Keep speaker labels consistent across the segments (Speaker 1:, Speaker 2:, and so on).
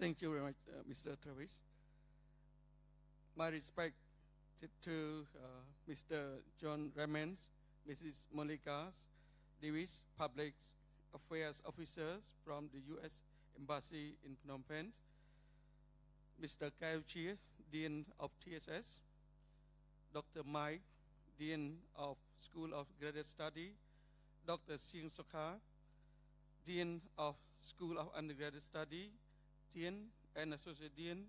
Speaker 1: Thank you very much, Mr. Travis. My respect to Mr. John Ramens, Mrs. Monica Davis, Public Affairs Officers from the U.S. Embassy in Phnom Penh, Mr. Kyle Chia, Dean of TSS, Dr. Mike, Dean of School of Graduate Study, Dr. Sing Sokha, Dean of School of Undergraduate Study, Dean and Associate Dean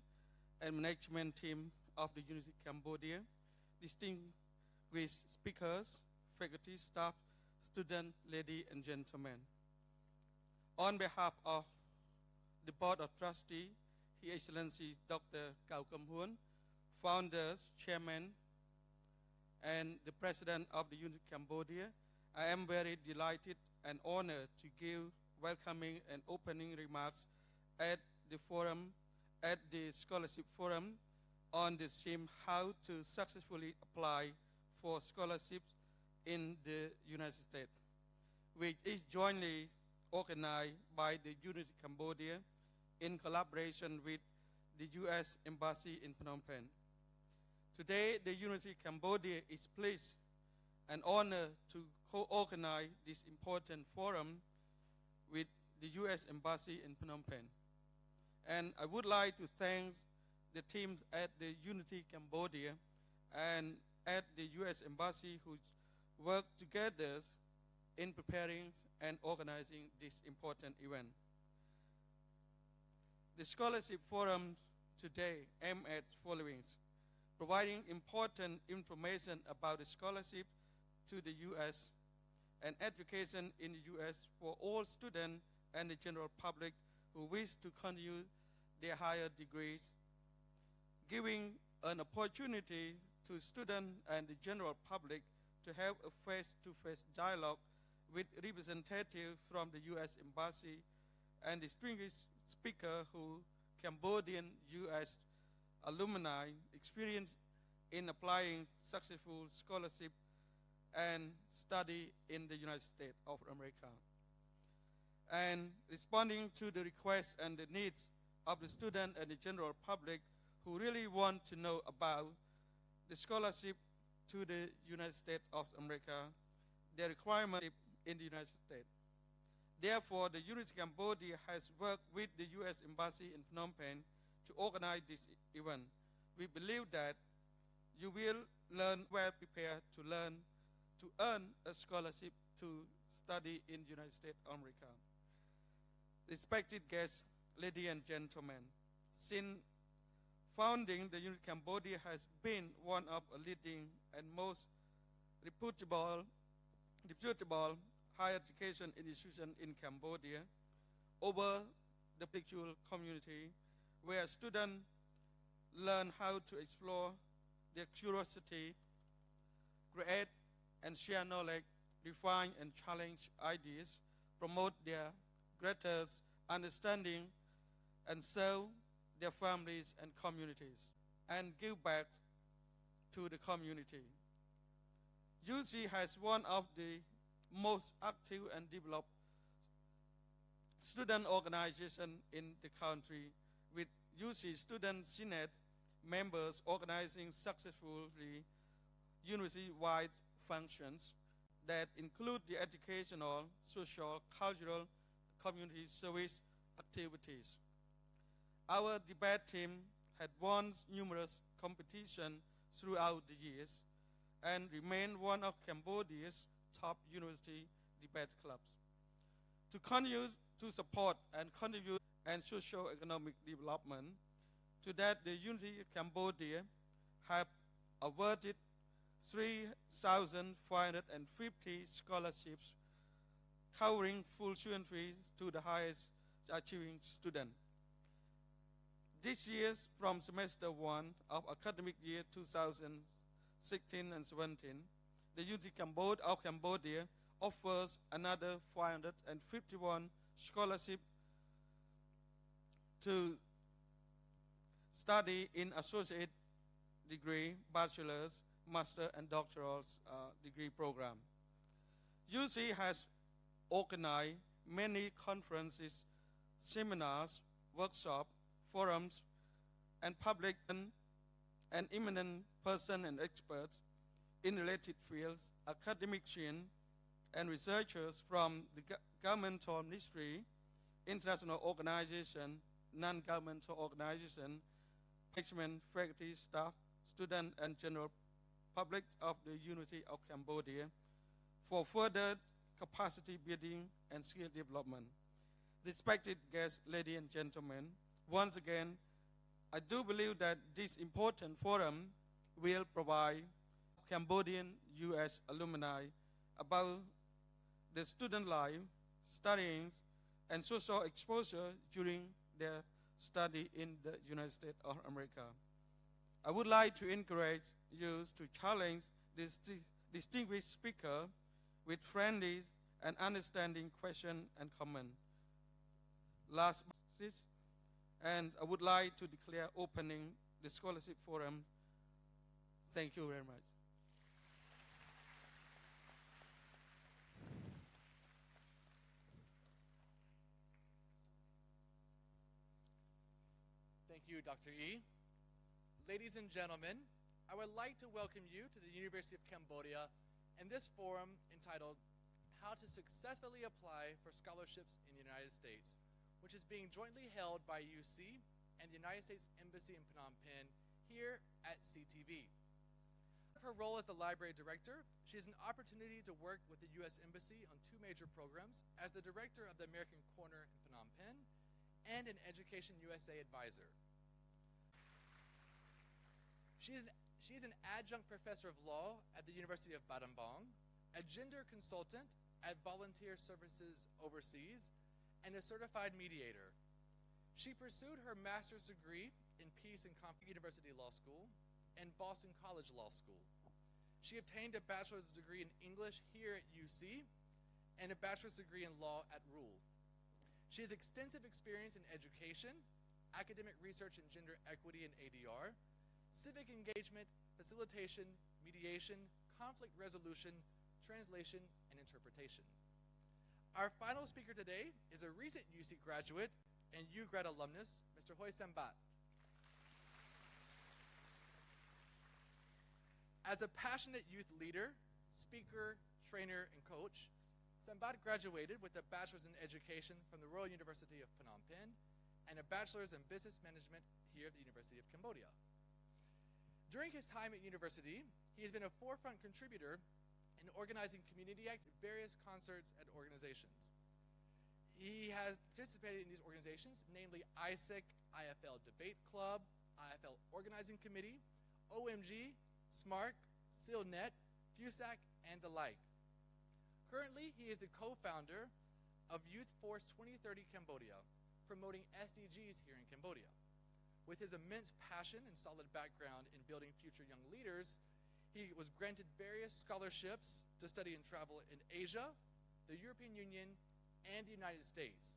Speaker 1: and Management Team of the University of Cambodia, distinguished speakers, faculty, staff, students, ladies and gentlemen. On behalf of the Board of Trustees, His Excellency Dr. Cao Kam Huon, Founder, Chairman, and the President of the University of Cambodia, I am very delighted and honored to give welcoming and opening remarks at the forum, at the Scholarship Forum on the theme how to successfully apply for scholarships in the United States, which is jointly organized by the University of Cambodia in collaboration with the U.S. Embassy in Phnom Penh. Today, the University of Cambodia is pleased and honored to co-organize this important forum with the U.S. Embassy in Phnom Penh. And I would like to thank the teams at the University of Cambodia and at the U.S. Embassy who worked together in preparing and organizing this important event. The Scholarship Forum today aims at following: providing important information about the scholarship to the U.S. and education in the U.S. for all students and the general public who wish to continue their higher degrees, giving an opportunity to students and the general public to have a face-to-face dialogue with representatives from the U.S. Embassy and distinguished speakers who Cambodian U.S. alumni experience in applying successful scholarship and study in the United States of America, and responding to the requests and the needs of the student and the general public who really want to know about the scholarship to the United States of America, their requirement in the United States. Therefore, the University of Cambodia has worked with the U.S. Embassy in Phnom Penh to organize this event. We believe that you will learn well prepared to earn a scholarship to study in the United States of America. Respected guests, ladies and gentlemen, since founding, the University of Cambodia has been one of the leading and most reputable higher education institutions in Cambodia over the spiritual community, where students learn how to explore their curiosity, create and share knowledge, refine and challenge ideas, promote their greater understanding, and serve their families and communities, and give back to the community. UC has one of the most active and developed student organizations in the country, with UC Student Senate members organizing successfully university-wide functions that include the educational, social, cultural, community service activities. Our debate team had won numerous competitions throughout the years and remained one of Cambodia's top university debate clubs. To continue to support and contribute and socio-economic development, to that the University of Cambodia have awarded 3,550 scholarships covering full tuition fees to the highest achieving students. This year, from semester 1 of academic year 2016 and 17, the University of Cambodia offers another 551 scholarships to study in associate degree, bachelor's, master, and doctoral degree program. UC has organized many conferences, seminars, workshops, forums and public and eminent persons and experts in related fields, academicians and researchers from the governmental ministry, international organization, non-governmental organization, management, faculty, staff, students, and general public of the University of Cambodia for further capacity building and skill development. Respected guests, ladies and gentlemen, once again, I do believe that this important forum will provide Cambodian U.S. alumni about the student life, studying, and social exposure during their study in the United States of America. I would like to encourage you to challenge this distinguished speaker with friendly and understanding questions and comments. Last but not least, and I would like to declare opening the scholarship forum. Thank you very much.
Speaker 2: Thank you, Dr. E. Ladies and gentlemen, I would like to welcome you to the University of Cambodia and this forum entitled How to Successfully Apply for Scholarships in the United States, which is being jointly held by UC and the United States Embassy in Phnom Penh here at CTV. Her role as the library director, she has an opportunity to work with the U.S. Embassy on two major programs as the director of the American Corner in Phnom Penh and an Education USA advisor. She's an adjunct professor of law at the University of Battambang, a gender consultant at Volunteer Services Overseas, and a certified mediator. She pursued her master's degree in Peace and Conflict University Law School and Boston College Law School. She obtained a bachelor's degree in English here at UC and a bachelor's degree in law at Rule. She has extensive experience in education, academic research in gender equity and ADR, civic engagement, facilitation, mediation, conflict resolution, translation, and interpretation. Our final speaker today is a recent UC graduate and UGrad alumnus, Mr. Hoi Sambat. As a passionate youth leader, speaker, trainer, and coach, Sambat graduated with a bachelor's in education from the Royal University of Phnom Penh and a bachelor's in business management here at the University of Cambodia. During his time at university, he has been a forefront contributor in organizing community acts, various concerts and organizations. He has participated in these organizations, namely ISEC, IFL Debate Club, IFL Organizing Committee, OMG, SMARC, SILNet, FUSAC, and the like. Currently, he is the co-founder of Youth Force 2030 Cambodia, promoting SDGs here in Cambodia. With his immense passion and solid background in building future young leaders, he was granted various scholarships to study and travel in Asia, the European Union, and the United States.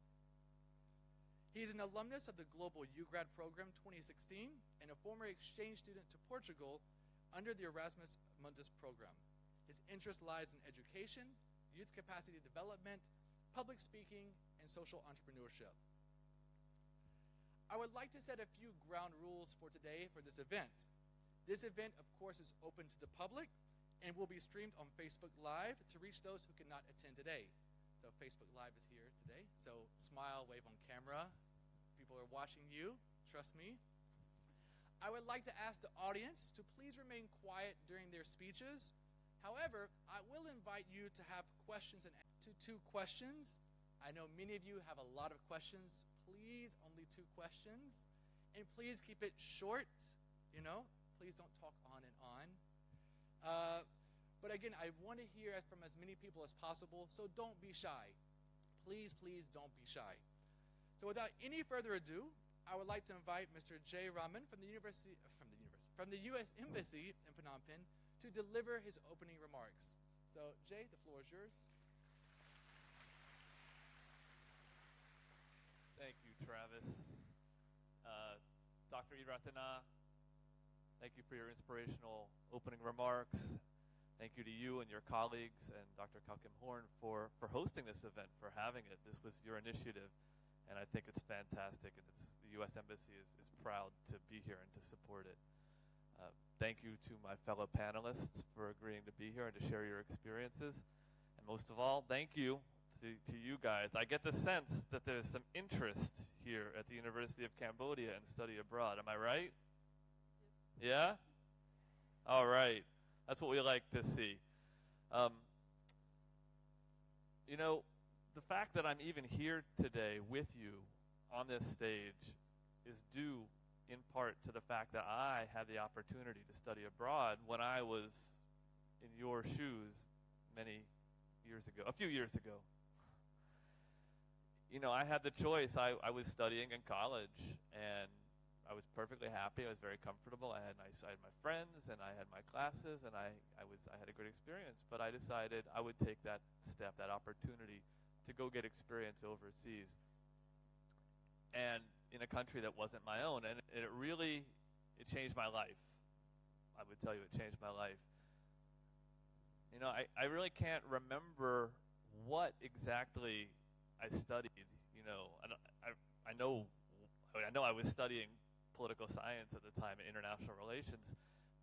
Speaker 2: He is an alumnus of the Global UGrad Program 2016 and a former exchange student to Portugal under the Erasmus Mundus program. His interest lies in education, youth capacity development, public speaking, and social entrepreneurship. I would like to set a few ground rules for today for this event. This event, of course, is open to the public and will be streamed on Facebook Live to reach those who cannot attend today. So Facebook Live is here today. So smile, wave on camera. People are watching you, trust me. I would like to ask the audience to please remain quiet during their speeches. However, I will invite you to have questions and to 2 questions. I know many of you have a lot of questions. Please, only 2 questions. And please keep it short, Please don't talk on and on. But again, I want to hear from as many people as possible, so don't be shy. Please, please don't be shy. So without any further ado, I would like to invite Mr. Jay Raman from the U.S. Embassy in Phnom Penh to deliver his opening remarks. So Jay, the floor is yours.
Speaker 3: Thank you, Travis. Dr. Iratana, thank you for your inspirational opening remarks. Thank you to you and your colleagues and Dr. Kalkim Horn for hosting this event, for having it. This was your initiative, and I think it's fantastic. And it's, the U.S. Embassy is proud to be here and to support it. Thank you to my fellow panelists for agreeing to be here and to share your experiences. And most of all, thank you to you guys. I get the sense that there's some interest here at the University of Cambodia in study abroad. Am I right? Yeah? All right. That's what we like to see. You know, the fact that I'm even here today with you on this stage is due in part to the fact that I had the opportunity to study abroad when I was in your shoes a few years ago. You know, I had the choice. I was studying in college, and I was perfectly happy. I was very comfortable. I had my friends, and I had my classes, and I had a good experience. But I decided I would take that step, that opportunity to go get experience overseas, and in a country that wasn't my own. And it changed my life. I would tell you it changed my life. You know, I really can't remember what exactly I studied. You know, I know I was studying political science at the time and international relations,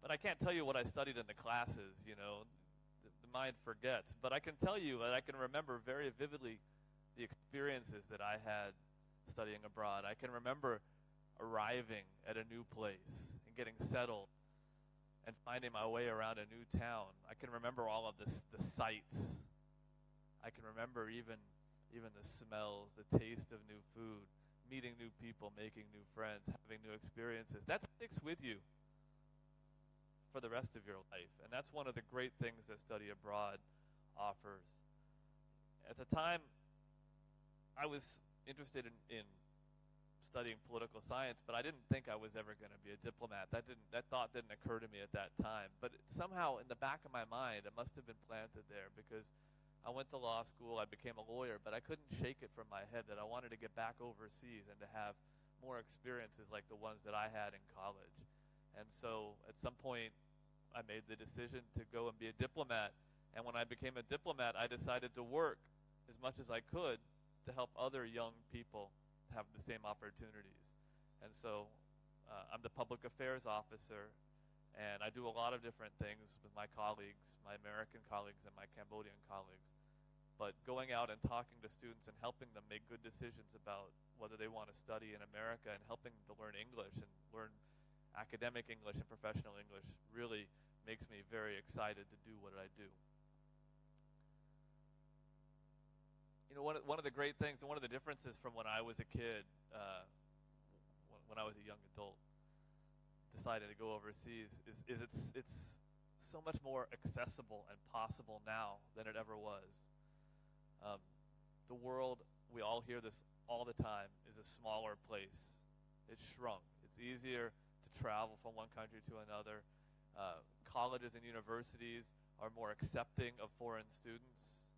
Speaker 3: but I can't tell you what I studied in the classes. You know, the mind forgets. But I can tell you that I can remember very vividly the experiences that I had studying abroad. I can remember arriving at a new place and getting settled and finding my way around a new town. I can remember all of the sights. I can remember even the smells, the taste of new food, meeting new people, making new friends, having new experiences. That sticks with you for the rest of your life. And that's one of the great things that study abroad offers. At the time, I was interested in studying political science, but I didn't think I was ever going to be a diplomat. That thought didn't occur to me at that time. But somehow in the back of my mind, it must have been planted there, because I went to law school, I became a lawyer, but I couldn't shake it from my head that I wanted to get back overseas and to have more experiences like the ones that I had in college. And so at some point, I made the decision to go and be a diplomat. And when I became a diplomat, I decided to work as much as I could to help other young people have the same opportunities. And so I'm the public affairs officer, and I do a lot of different things with my colleagues, my American colleagues and my Cambodian colleagues. But going out and talking to students and helping them make good decisions about whether they want to study in America, and helping them to learn English and learn academic English and professional English really makes me very excited to do what I do. You know, one of the great things, and one of the differences from when I was a kid, when I was a young adult, decided to go overseas, is it's so much more accessible and possible now than it ever was. The world, we all hear this all the time, is a smaller place. It's shrunk. It's easier to travel from one country to another. Colleges and universities are more accepting of foreign students.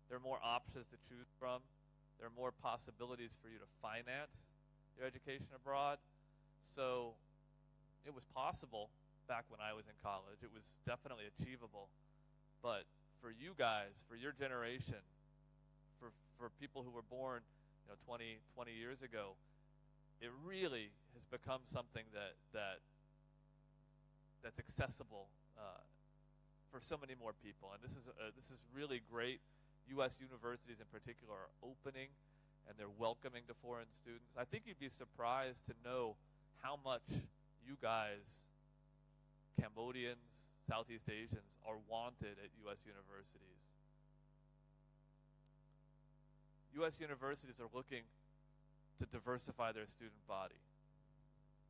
Speaker 3: There are more options to choose from. There are more possibilities for you to finance your education abroad. So it was possible back when I was in college. It was definitely achievable. But for you guys, for your generation, for people who were born 20 years ago, it really has become something that's accessible for so many more people. And this is really great. U.S. universities in particular are opening, and they're welcoming to foreign students. I think you'd be surprised to know how much you guys, Cambodians, Southeast Asians, are wanted at U.S. universities. U.S. universities are looking to diversify their student body.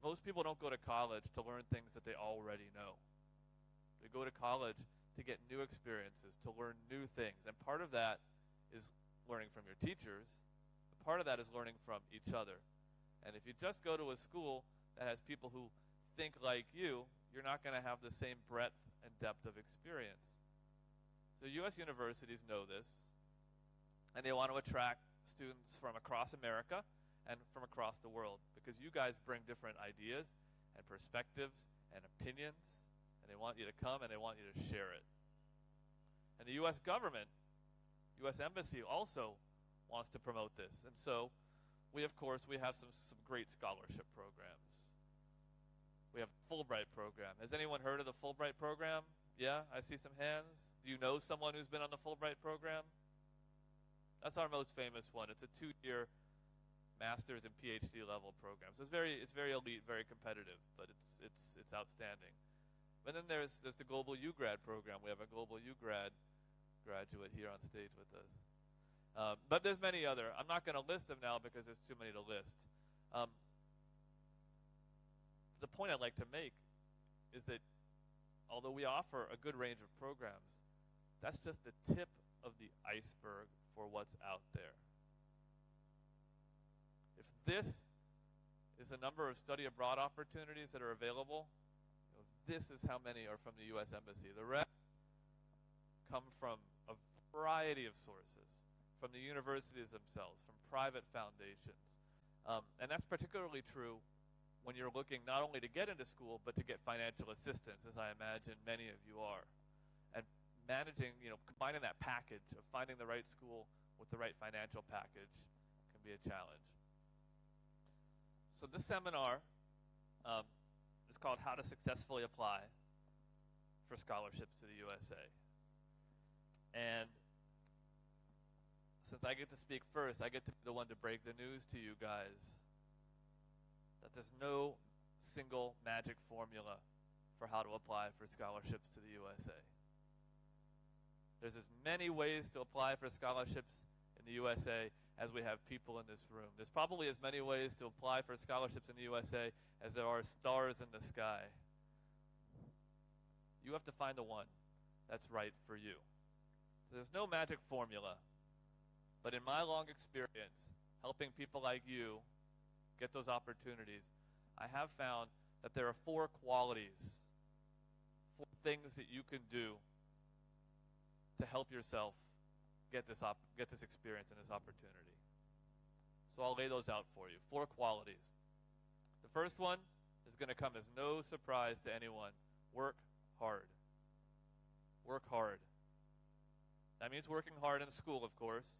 Speaker 3: Most people don't go to college to learn things that they already know. They go to college to get new experiences, to learn new things. And part of that is learning from your teachers. But part of that is learning from each other. And if you just go to a school that has people who think like you, you're not going to have the same breadth and depth of experience. So U.S. universities know this, and they want to attract students from across America and from across the world, because you guys bring different ideas and perspectives and opinions, and they want you to come and they want you to share it. And the U.S. government, U.S. Embassy also wants to promote this. And so we have some great scholarship programs. We have the Fulbright program. Has anyone heard of the Fulbright program? Yeah, I see some hands. Do you know someone who's been on the Fulbright program? That's our most famous one. It's a 2-year master's and PhD level program. So it's very elite, very competitive, but it's outstanding. But then there's the Global U-Grad program. We have a Global U-Grad graduate here on stage with us. But there's many other. I'm not going to list them now because there's too many to list. The point I'd like to make is that although we offer a good range of programs, that's just the tip of the iceberg for what's out there. If this is the number of study abroad opportunities that are available, this is how many are from the U.S. Embassy. The rest come from a variety of sources, from the universities themselves, from private foundations. And that's particularly true when you're looking not only to get into school, but to get financial assistance, as I imagine many of you are. And managing, combining that package of finding the right school with the right financial package can be a challenge. So this seminar is called How to Successfully Apply for Scholarships to the USA. And since I get to speak first, I get to be the one to break the news to you guys that there's no single magic formula for how to apply for scholarships to the USA. There's as many ways to apply for scholarships in the USA as we have people in this room. There's probably as many ways to apply for scholarships in the USA as there are stars in the sky. You have to find the one that's right for you. So there's no magic formula. But in my long experience, helping people like you get those opportunities, I have found that there are 4 qualities, 4 things that you can do to help yourself get this experience and this opportunity. So I'll lay those out for you. 4 qualities. The first one is going to come as no surprise to anyone. Work hard. Work hard. That means working hard in school, of course.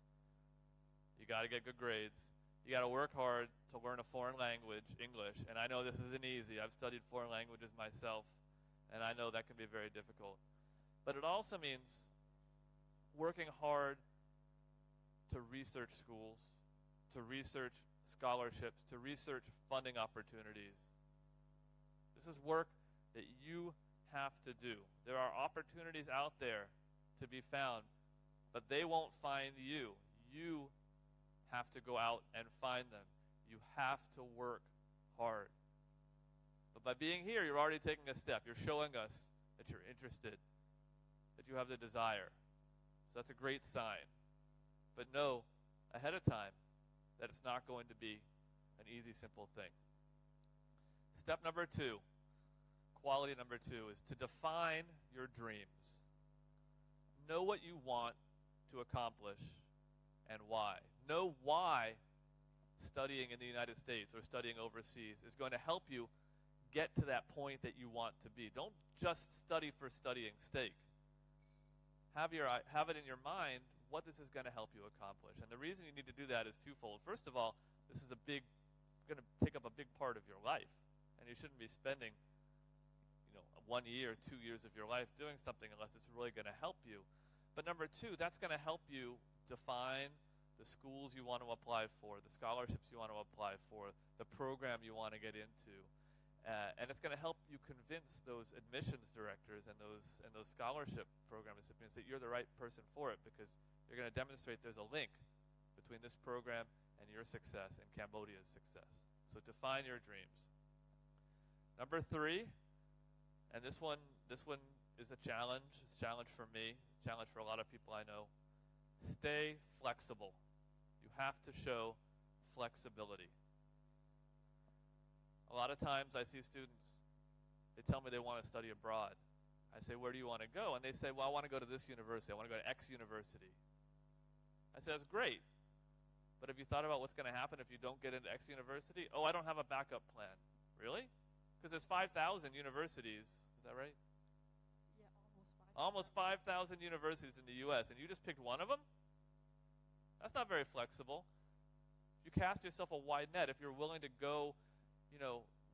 Speaker 3: You got to get good grades. You got to work hard to learn a foreign language, English. And I know this isn't easy. I've studied foreign languages myself, and I know that can be very difficult. But it also means working hard to research schools, to research scholarships, to research funding opportunities. This is work that you have to do. There are opportunities out there to be found, but they won't find you. You have to go out and find them. You have to work hard. But by being here, you're already taking a step. You're showing us that you're interested, that you have the desire. So that's a great sign. But know ahead of time that it's not going to be an easy, simple thing. Step number 2, quality number 2, is to define your dreams. Know what you want to accomplish and why. Know why studying in the United States or studying overseas is going to help you get to that point that you want to be. Don't just study for studying's sake. Have it in your mind what this is going to help you accomplish. And the reason you need to do that is twofold. First of all, this is going to take up a big part of your life, and you shouldn't be spending 1 year, 2 years of your life doing something unless it's really going to help you. But number 2, that's going to help you define the schools you want to apply for, the scholarships you want to apply for, the program you want to get into. And it's going to help you convince those admissions directors and those scholarship program recipients that you're the right person for it, because you're going to demonstrate there's a link between this program and your success and Cambodia's success. So define your dreams. Number 3, and this one is a challenge. It's a challenge for me, a challenge for a lot of people I know. Stay flexible. You have to show flexibility. A lot of times I see students, they tell me they want to study abroad. I say, where do you want to go? And they say, well, I want to go to this university. I want to go to X university. I say, that's great. But have you thought about what's going to happen if you don't get into X university? Oh, I don't have a backup plan. Really? Because there's 5,000 universities. Is that right?
Speaker 4: Yeah, almost 5,000.
Speaker 3: Almost 5,000 universities in the U.S., and you just picked one of them? That's not very flexible. If you cast yourself a wide net. If you're willing to go,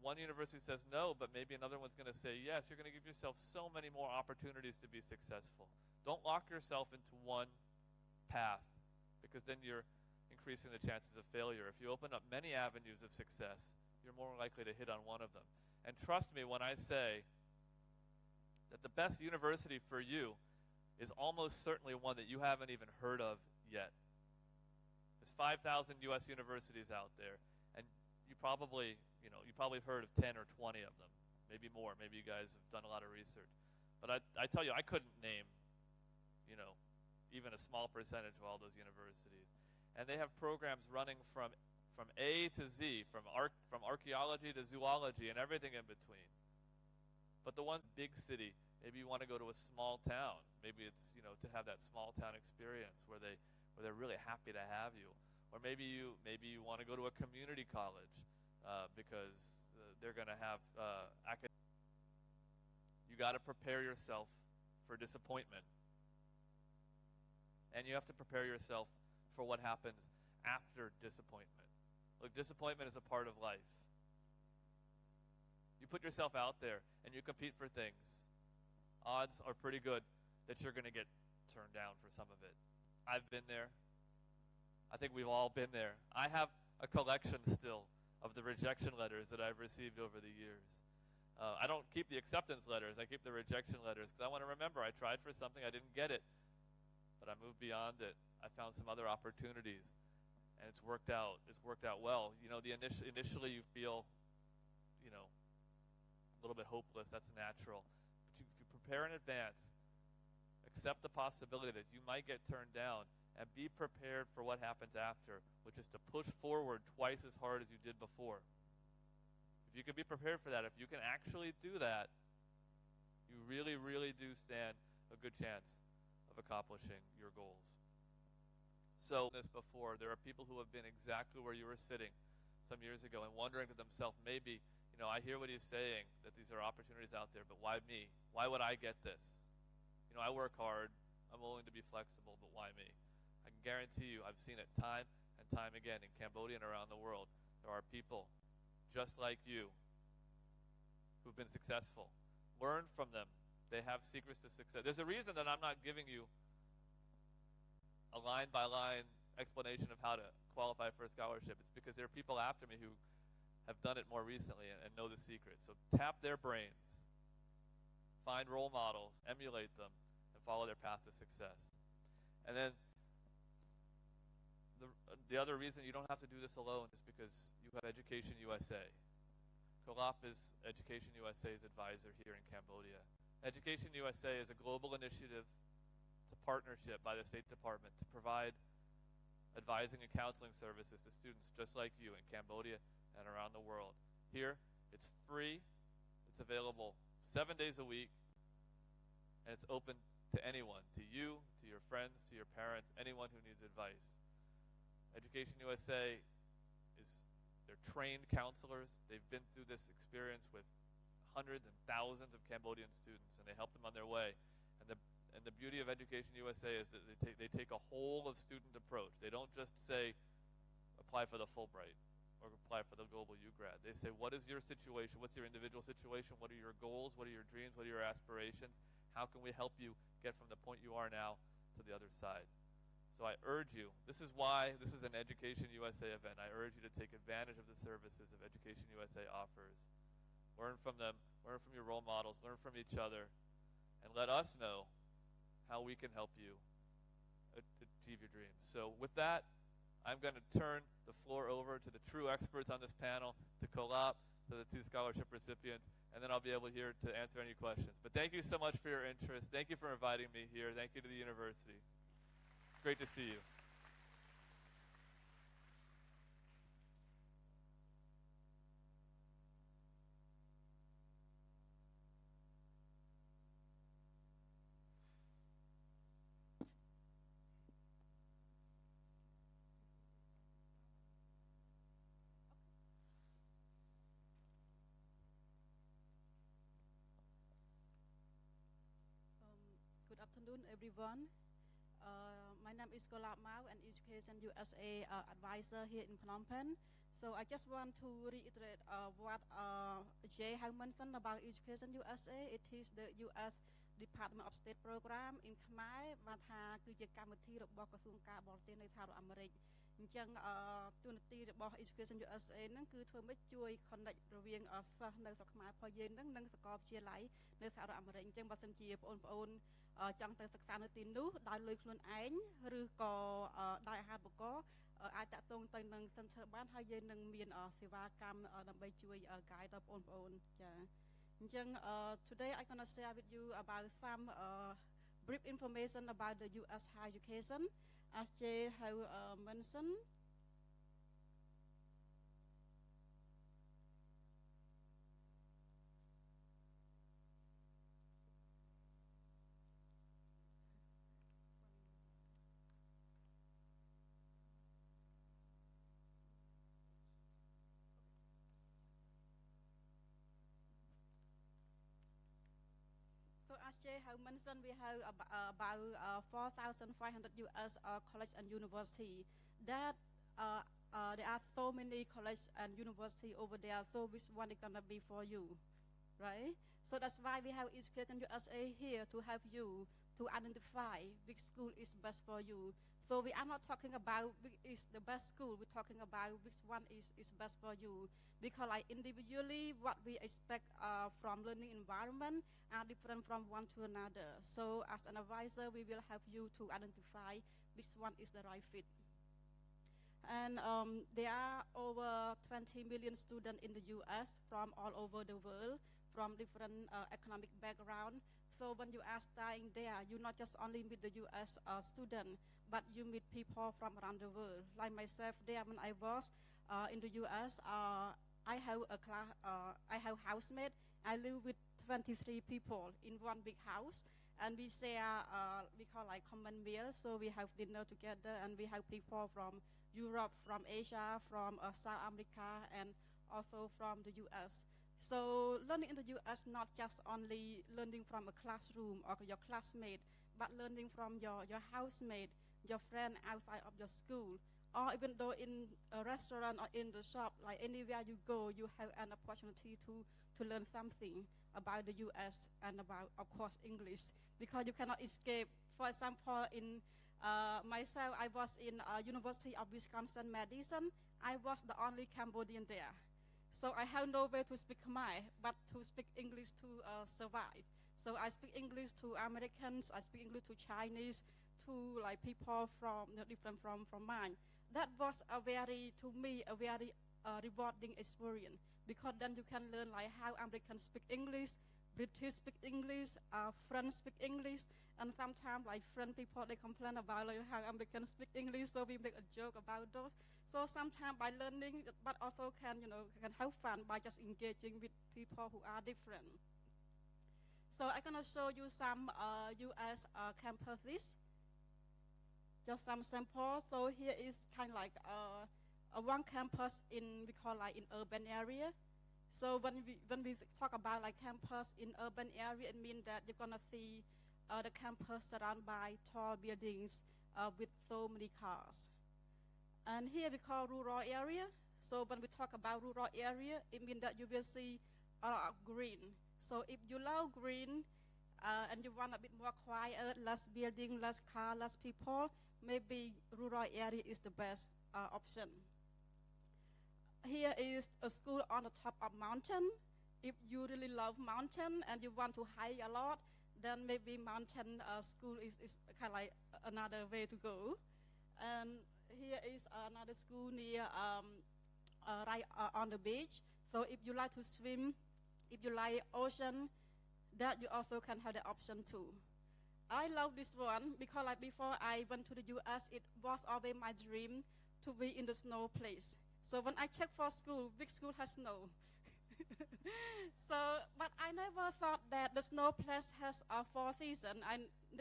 Speaker 3: one university says no, but maybe another one's going to say yes, you're going to give yourself so many more opportunities to be successful. Don't lock yourself into one path, because then you're increasing the chances of failure. If you open up many avenues of success, you're more likely to hit on one of them. And trust me when I say that the best university for you is almost certainly one that you haven't even heard of yet. There's 5,000 U.S. universities out there, and you probably heard of 10 or 20 of them, maybe more. Maybe you guys have done a lot of research. But I tell you, I couldn't name, even a small percentage of all those universities. And they have programs running from A to Z, from archaeology to zoology and everything in between. But the ones big city, maybe you want to go to a small town. Maybe it's, to have that small town experience where they're really happy to have you. Or maybe you want to go to a community college because they're going to have you got to prepare yourself for disappointment. And you have to prepare yourself for what happens after disappointment. Look, disappointment is a part of life. You put yourself out there and you compete for things. Odds are pretty good that you're going to get turned down for some of it. I've been there. I think we've all been there. I have a collection still of the rejection letters that I've received over the years. I don't keep the acceptance letters. I keep the rejection letters because I want to remember I tried for something, I didn't get it. But I moved beyond it. I found some other opportunities, and it's worked out. It's worked out well. Initially you feel, a little bit hopeless. That's natural. But if you prepare in advance, accept the possibility that you might get turned down, and be prepared for what happens after, which is to push forward twice as hard as you did before. If you can be prepared for that, if you can actually do that, you really, really do stand a good chance of accomplishing your goals. So, this before, there are people who have been exactly where you were sitting some years ago and wondering to themselves, maybe, I hear what he's saying, that these are opportunities out there, but why me? Why would I get this? I work hard, I'm willing to be flexible, but why me? I can guarantee you, I've seen it time and time again in Cambodia and around the world. There are people just like you who've been successful. Learn from them. They have secrets to success. There's a reason that I'm not giving you a line-by-line explanation of how to qualify for a scholarship. It's because there are people after me who have done it more recently and know the secret. So tap their brains. Find role models, emulate them, and follow their path to success. And then the other reason you don't have to do this alone is because you have Education USA. Kolap is Education USA's advisor here in Cambodia. Education USA is a global initiative. It's a partnership by the State Department to provide advising and counseling services to students just like you in Cambodia and around the world. Here, it's free. It's available 7 days a week, and it's open to anyone, to you, to your friends, to your parents, anyone who needs advice. Education USA they're trained counselors. They've been through this experience with hundreds and thousands of Cambodian students, and they help them on their way. And the beauty of Education USA is that they take a whole of student approach. They don't just say, apply for the Fulbright or apply for the Global U-Grad. They say, what is your situation? What's your individual situation? What are your goals? What are your dreams? What are your aspirations? How can we help you get from the point you are now to the other side? So I urge you, this is why this is an Education USA event. I urge you to take advantage of the services of Education USA offers. Learn from them, learn from your role models, learn from each other, and let us know how we can help you achieve your dreams. So with that, I'm going to turn the floor over to the true experts on this panel, to Kolap, to the 2 scholarship recipients, and then I'll be able here to answer any questions. But thank you so much for your interest. Thank you for inviting me here. Thank you to the university. Great to see you.
Speaker 4: Good afternoon, everyone. My name is Golab Mao, an Education USA advisor here in Phnom Penh. So I just want to reiterate what Jay has mentioned about Education USA. It is the U.S. Department of State Program in Khmer បានថាគឺជាកម្មវិធីរបស់ក្រសួងការបរទេសនៃសហរដ្ឋអាមេរិកអញ្ចឹងទូនាទីរបស់ Education USA ហ្នឹងគឺធ្វើម៉េចជួយ connect រវាងសិស្សនៅស្រុកខ្មែរផងយើងហ្នឹងនិងសាកលវិទ្យាល័យនៅសហរដ្ឋអាមេរិកអញ្ចឹងបើសិនជាបងប្អូនចង់ទៅសិក្សានៅទីនោះដោយលុយខ្លួនឯងឬក៏ដោយអាហារូបករណ៍អាចតាក់ទងទៅនឹង center បានហើយយើងនឹងមានសេវាកម្មដើម្បីជួយ guide ដល់បងប្អូនចាអញ្ចឹង today I'm going to share with you about some brief information about the US higher education as Jay have mentioned. So as Jay have mentioned, we have about 4,500 US college and university. That there are so many college and university over there. So which one is gonna be for you, right? So that's why we have Education USA here to help you to identify which school is best for you. So we are not talking about which is the best school. We're talking about which one is best for you. Because like individually, what we expect from learning environment are different from one to another. So as an advisor, we will help you to identify which one is the right fit. And there are over 20 million students in the US from all over the world, from different economic background. So when you are studying there, you not just only meet the US student, but you meet people from around the world. Like myself, there when I was in the US, I have a class. I have housemate. I live with 23 people in one big house, and we share we call like common meals. So we have dinner together, and we have people from Europe, from Asia, from South America, and also from the US. So learning in the US not just only learning from a classroom or your classmate, but learning from your housemate, your friend outside of your school, or even though in a restaurant or in the shop, like anywhere you go, you have an opportunity to learn something about the US and about, of course, English, because you cannot escape. For example, in myself, I was in University of Wisconsin-Madison. I was the only Cambodian there. So I have no way to speak Khmer, but to speak English to survive. So I speak English to Americans, I speak English to Chinese, to like people from different from mine. That was a very, to me, a very rewarding experience, because then you can learn like how Americans speak English, British speak English, French speak English, and sometimes like French people, they complain about like, how Americans speak English, so we make a joke about those. So sometimes by learning, but also can have fun by just engaging with people who are different. So I'm gonna show you some U.S. campuses. Just some samples. So here is kind of like one campus we call like in urban area. So when we talk about like campus in urban area, it means that you're gonna see the campus surrounded by tall buildings with so many cars. And here we call rural area. So when we talk about rural area, it means that you will see a lot of green. So if you love green and you want a bit more quiet, less building, less car, less people, maybe rural area is the best option. Here is a school on the top of mountain. If you really love mountain and you want to hike a lot, then maybe mountain school is kind of like another way to go. And here is another school near right on the beach. So if you like to swim, if you like ocean, that you also can have the option too. I love this one because like before I went to the US, it was always my dream to be in the snow place. So when I check for school, which school has snow? So, but I never thought that the snow place has a 4 seasons. I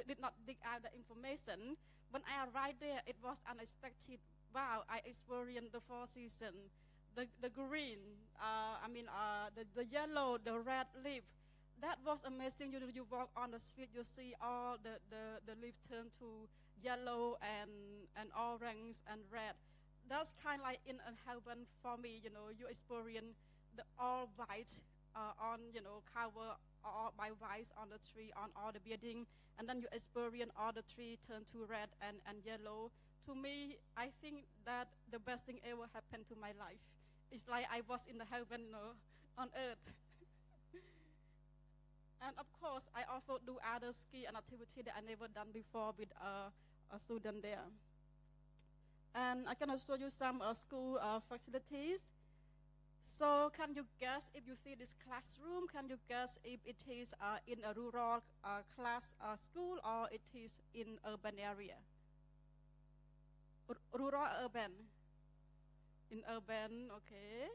Speaker 4: did not dig out the information. When I arrived there, it was unexpected. Wow, I experienced the 4 seasons. The green, the yellow, the red leaf. that was amazing. You walk on the street, you see all the leaf turn to yellow and orange and red. That's kind of like in a heaven for me, you experience the all white on, cover all by white on the tree, on all the building, and then you experience all the tree turn to red and yellow. To me, I think that the best thing ever happened to my life. It's like I was in the heaven, on earth. And of course, I also do other ski and activity that I never done before with a student there. And I can show you some school facilities. So can you guess if you see this classroom, can you guess if it is in a rural class school or it is in urban area? Rural, urban? In urban, okay.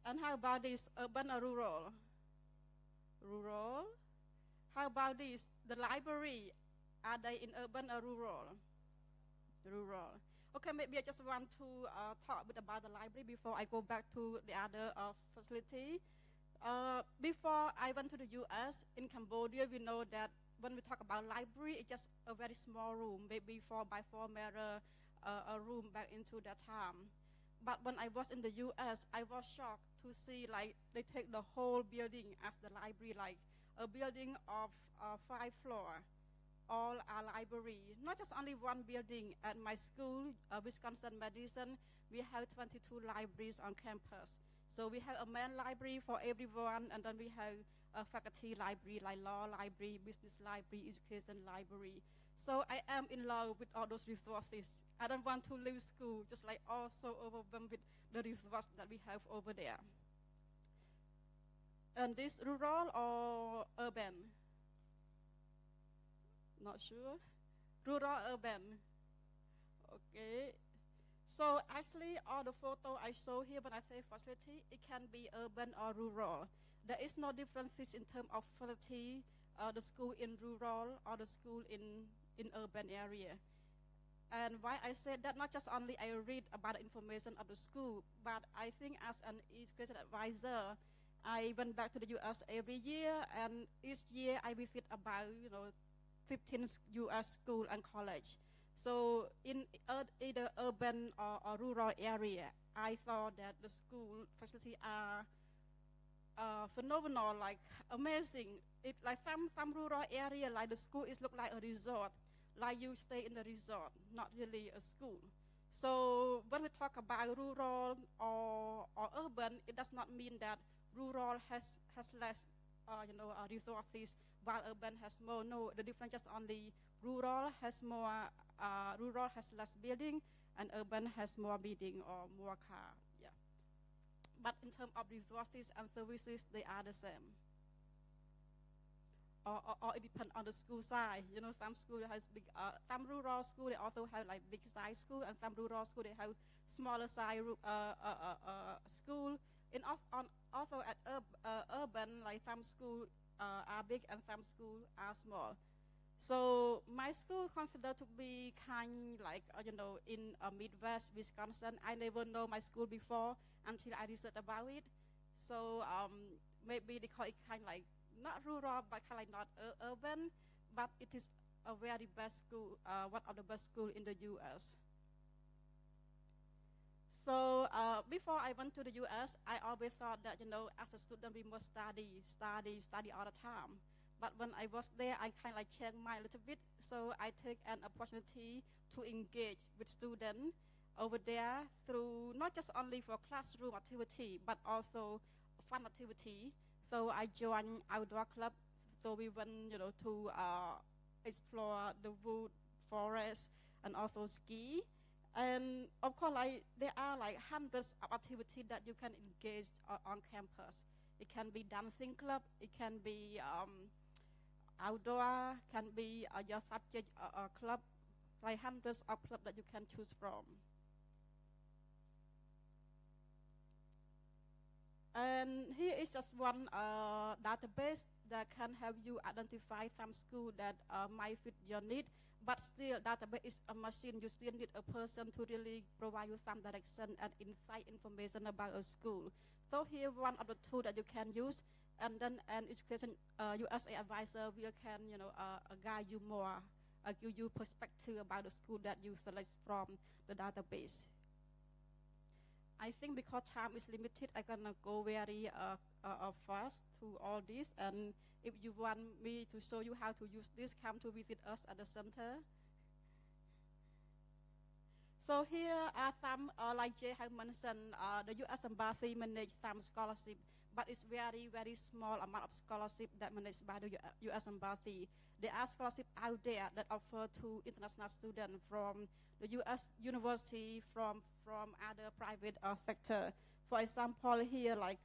Speaker 4: And how about this, urban or rural? Rural. How about this, the library? Are they in urban or rural? Rural. Okay, maybe I just want to talk a bit about the library before I go back to the other facility. Before I went to the US, in Cambodia, we know that when we talk about library, it's just a very small room, maybe 4x4 meter a room back into that time. But when I was in the US, I was shocked to see like they take the whole building as the library, like a building of 5 floors. All our library, not just only one building. At my school, Wisconsin-Madison, we have 22 libraries on campus. So we have a main library for everyone, and then we have a faculty library, like law library, business library, education library. So I am in love with all those resources. I don't want to leave school, just like also overwhelmed with the resources that we have over there. And this rural or urban? Not sure. Rural, urban. Okay. So actually, all the photo I show here when I say facility, it can be urban or rural. There is no differences in terms of facility, the school in rural or the school in urban area. And why I said that, not just only I read about the information of the school, but I think as an education advisor, I went back to the US every year, and each year I visit about, 15 US school and college. So in either urban or rural area, I thought that the school facility are phenomenal, like amazing. It like some rural area, like the school is look like a resort, like you stay in the resort, not really a school. So when we talk about rural or urban, it does not mean that rural has less resources while urban has more. No, the difference just only rural has more, rural has less building, and urban has more building or more car. Yeah. But in terms of resources and services, they are the same. Or it depends on the school size. Some school has big, some rural school they also have like big size school, and some rural school they have smaller size school. Also at urban, like some school are big and some schools are small. So my school considered to be kind like, in Midwest, Wisconsin. I never know my school before until I researched about it. So maybe they call it kind of like, not rural, but kind of like not urban, but it is a very best school, one of the best schools in the US. So before I went to the US, I always thought that, as a student, we must study all the time. But when I was there, I kind of like changed my mind a little bit. So I take an opportunity to engage with students over there through not just only for classroom activity, but also fun activity. So I joined outdoor club. So we went, to explore the wood, forest, and also ski. And of course, there are like hundreds of activities that you can engage on campus. It can be dancing club, it can be outdoor, can be your subject club, like hundreds of clubs that you can choose from. And here is just one database that can help you identify some school that might fit your need. But still, database is a machine. You still need a person to really provide you some direction and insight information about a school. So here, one of the tools that you can use, and then an education USA advisor will can guide you more, give you perspective about the school that you select from the database. I think because time is limited, I'm gonna go very fast through all this. And if you want me to show you how to use this, come to visit us at the center. So here are some, like Jay have mentioned, the U.S. Embassy manage some scholarship, but it's very, very small amount of scholarship that managed by the U.S. Embassy. There are scholarships out there that offer to international students from the U.S. university, from other private sector. For example, here like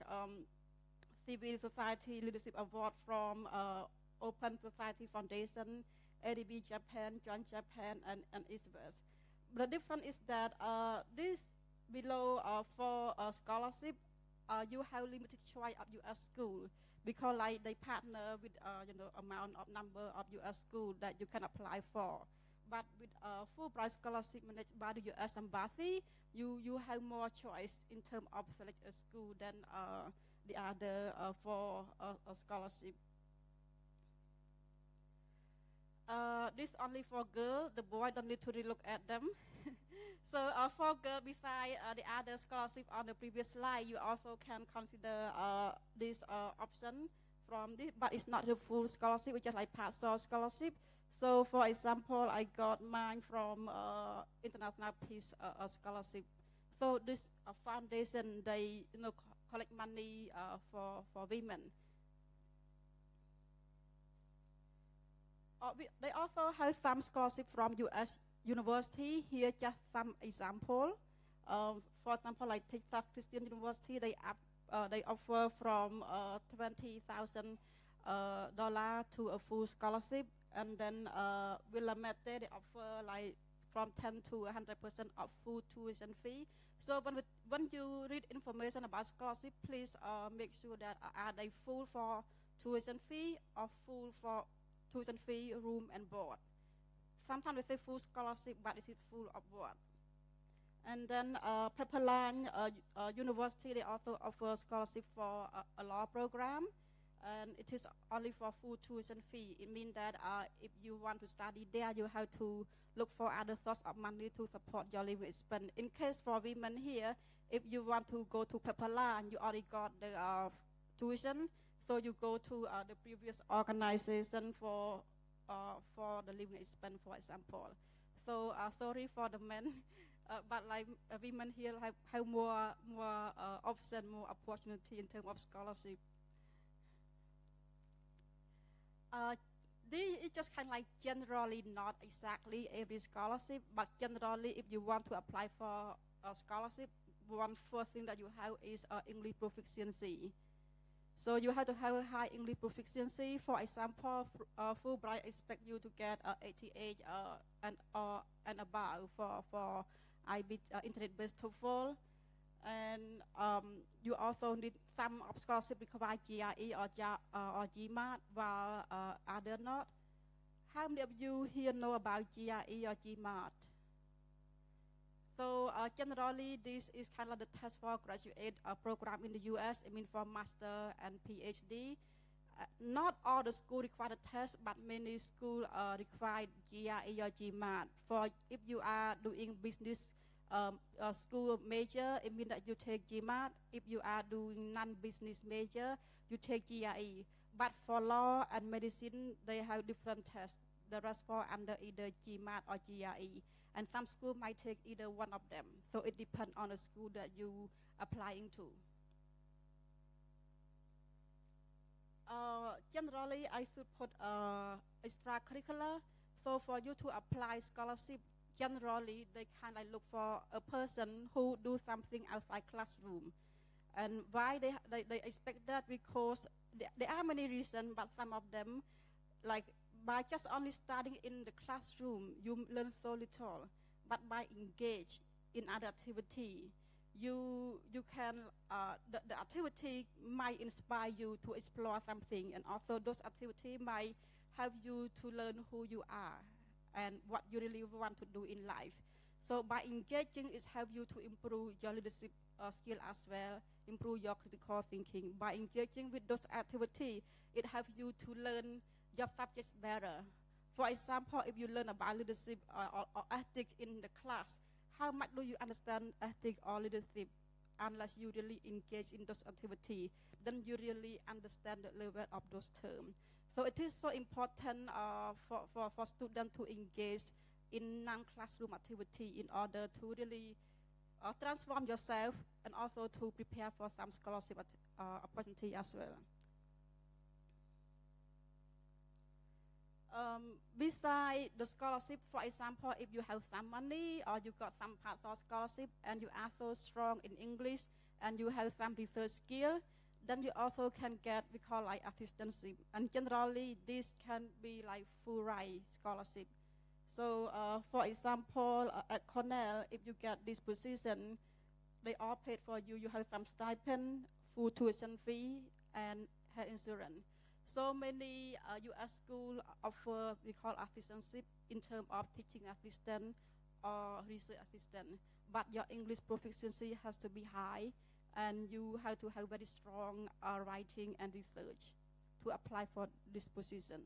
Speaker 4: Civil Society Leadership Award from Open Society Foundation, ADB Japan, Joint Japan, and East West. The difference is that this below for scholarship, you have limited choice of U.S. school because like they partner with amount of number of U.S. school that you can apply for. But with Fulbright scholarship managed by the U.S. Embassy, you have more choice in terms of select a school than the other for a scholarship. This only for girls. The boy don't need to relook at them. So for girls, beside the other scholarship on the previous slide, you also can consider this option from this, but it's not the full scholarship, it's just like partial scholarship. So for example, I got mine from International Peace Scholarship. So this foundation, they collect money for women. They also have some scholarship from U.S. university. Here just some example. For example, like Texas Christian University, they offer from $20,000 to a full scholarship, and then Willamette they offer like from 10 to 100% of full tuition fee. So when you read information about scholarship, please make sure that are they full for tuition fee or full for tuition fee, room and board. Sometimes they say full scholarship, but it is full of board. And then Pepperdine University, they also offer scholarship for a law program, and it is only for full tuition fee. It means that if you want to study there, you have to look for other source of money to support your living expense. In case for women here, if you want to go to Pepperdine, you already got the tuition, so you go to the previous organization for the living expense, for example. So sorry for the men, but like women here have more option, more opportunity in terms of scholarship. This is just kind of like generally, not exactly every scholarship, but generally if you want to apply for a scholarship, one first thing that you have is English proficiency. So you have to have a high English proficiency. For example, Fulbright expect you to get 88 and above for IB internet-based TOEFL, and you also need some of scholarship require GRE or GMAT, while other not. How many of you here know about GRE or GMAT? So generally, this is kind of the test for graduate program in the U.S. I mean for master and PhD. Not all the school require the test, but many schools require GRE or GMAT. For if you are doing business school major, it means that you take GMAT. If you are doing non-business major, you take GRE. But for law and medicine, they have different tests. The rest fall under either GMAT or GRE. And some schools might take either one of them. So it depends on the school that you applying to. Generally, I should put extracurricular. So for you to apply scholarship, generally they kind of look for a person who do something outside classroom. And why they expect that? Because there are many reasons, but some of them, like by just only studying in the classroom, you learn so little. But by engage in other activity, you can the activity might inspire you to explore something, and also those activities might help you to learn who you are and what you really want to do in life. So by engaging, it helps you to improve your leadership skill as well, improve your critical thinking. By engaging with those activities, it helps you to learn your subjects better. For example, if you learn about leadership or ethics in the class, how much do you understand ethics or leadership? Unless you really engage in those activities, then you really understand the level of those terms. So it is so important for students to engage in non-classroom activity in order to really transform yourself and also to prepare for some scholarship opportunity as well. Beside the scholarship, for example, if you have some money or you got some parts of scholarship and you are so strong in English and you have some research skill, then you also can get we call like assistantship. And generally, this can be like full ride scholarship. So, for example, at Cornell, if you get this position, they all paid for you. You have some stipend, full tuition fee, and health insurance. So many U.S. schools offer we call assistantship in terms of teaching assistant or research assistant. But your English proficiency has to be high, and you have to have very strong writing and research to apply for this position.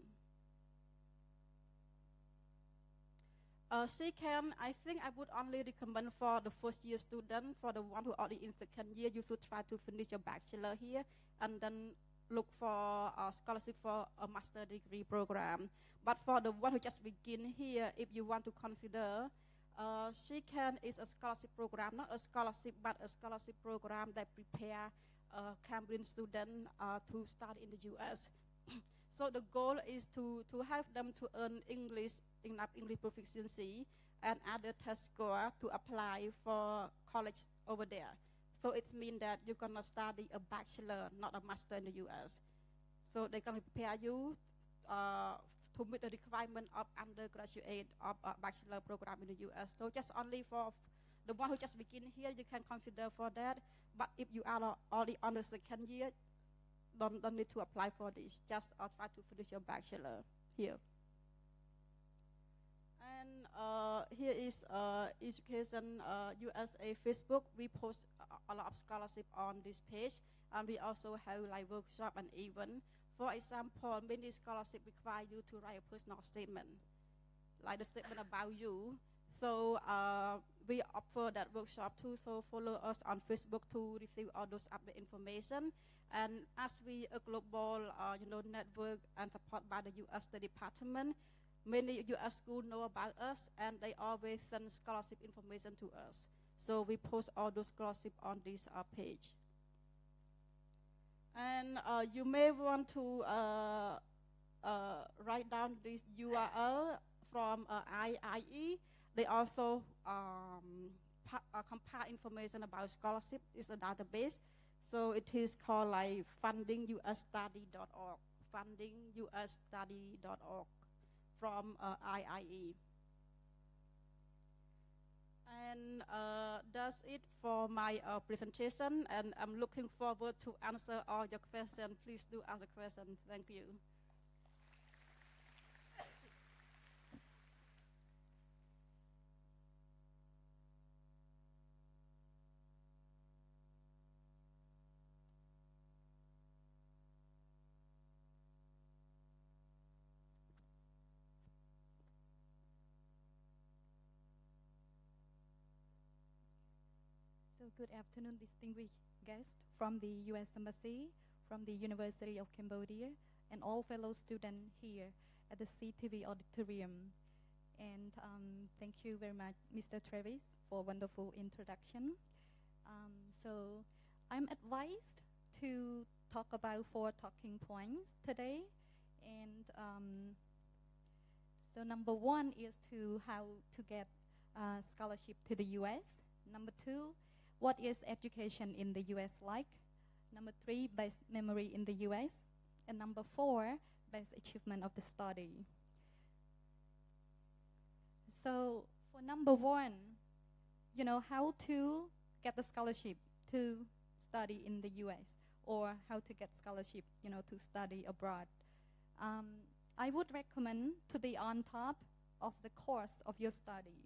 Speaker 4: Second, I think I would only recommend for the first year student. For the one who already in second year, you should try to finish your bachelor here and then look for a scholarship for a master degree program. But for the one who just begin here, if you want to consider, SheCan is a scholarship program, not a scholarship, but a scholarship program that prepare Cambridge students to study in the U.S. So the goal is to help them to earn enough English proficiency and other test score to apply for college over there. So it means that you're gonna study a bachelor, not a master in the U.S. So they're gonna prepare you to meet the requirement of undergraduate of a bachelor program in the U.S. So just only for the one who just begin here, you can consider for that. But if you are already on the second year, don't need to apply for this. Just try to finish your bachelor here. And here is Education USA Facebook. We post a lot of scholarship on this page, and we also have like workshop and event. For example, many scholarships require you to write a personal statement, like the statement about you. So we offer that workshop too. So follow us on Facebook to receive all those update information. And as we a global network and supported by the U.S. State Department, many U.S. schools know about us, and they always send scholarship information to us. So we post all those scholarships on this page. And you may want to write down this URL from IIE. They also compile information about scholarship. It's a database. So it is called like fundingusstudy.org, fundingusstudy.org from IIE. And that's it for my presentation, and I'm looking forward to answer all your questions. Please do ask a question. Thank you.
Speaker 5: So good afternoon, distinguished guests from the U.S. Embassy, from the University of Cambodia, and all fellow students here at the CTV Auditorium. And thank you very much, Mr. Travis, for a wonderful introduction. So I'm advised to talk about 4 talking points today. And so number 1 is how to get scholarship to the U.S. Number 2, what is education in the U.S. like? Number 3, best memory in the U.S. And number 4, best achievement of the study. So for number 1, how to get the scholarship to study in the U.S. or how to get scholarship, to study abroad. I would recommend to be on top of the course of your study.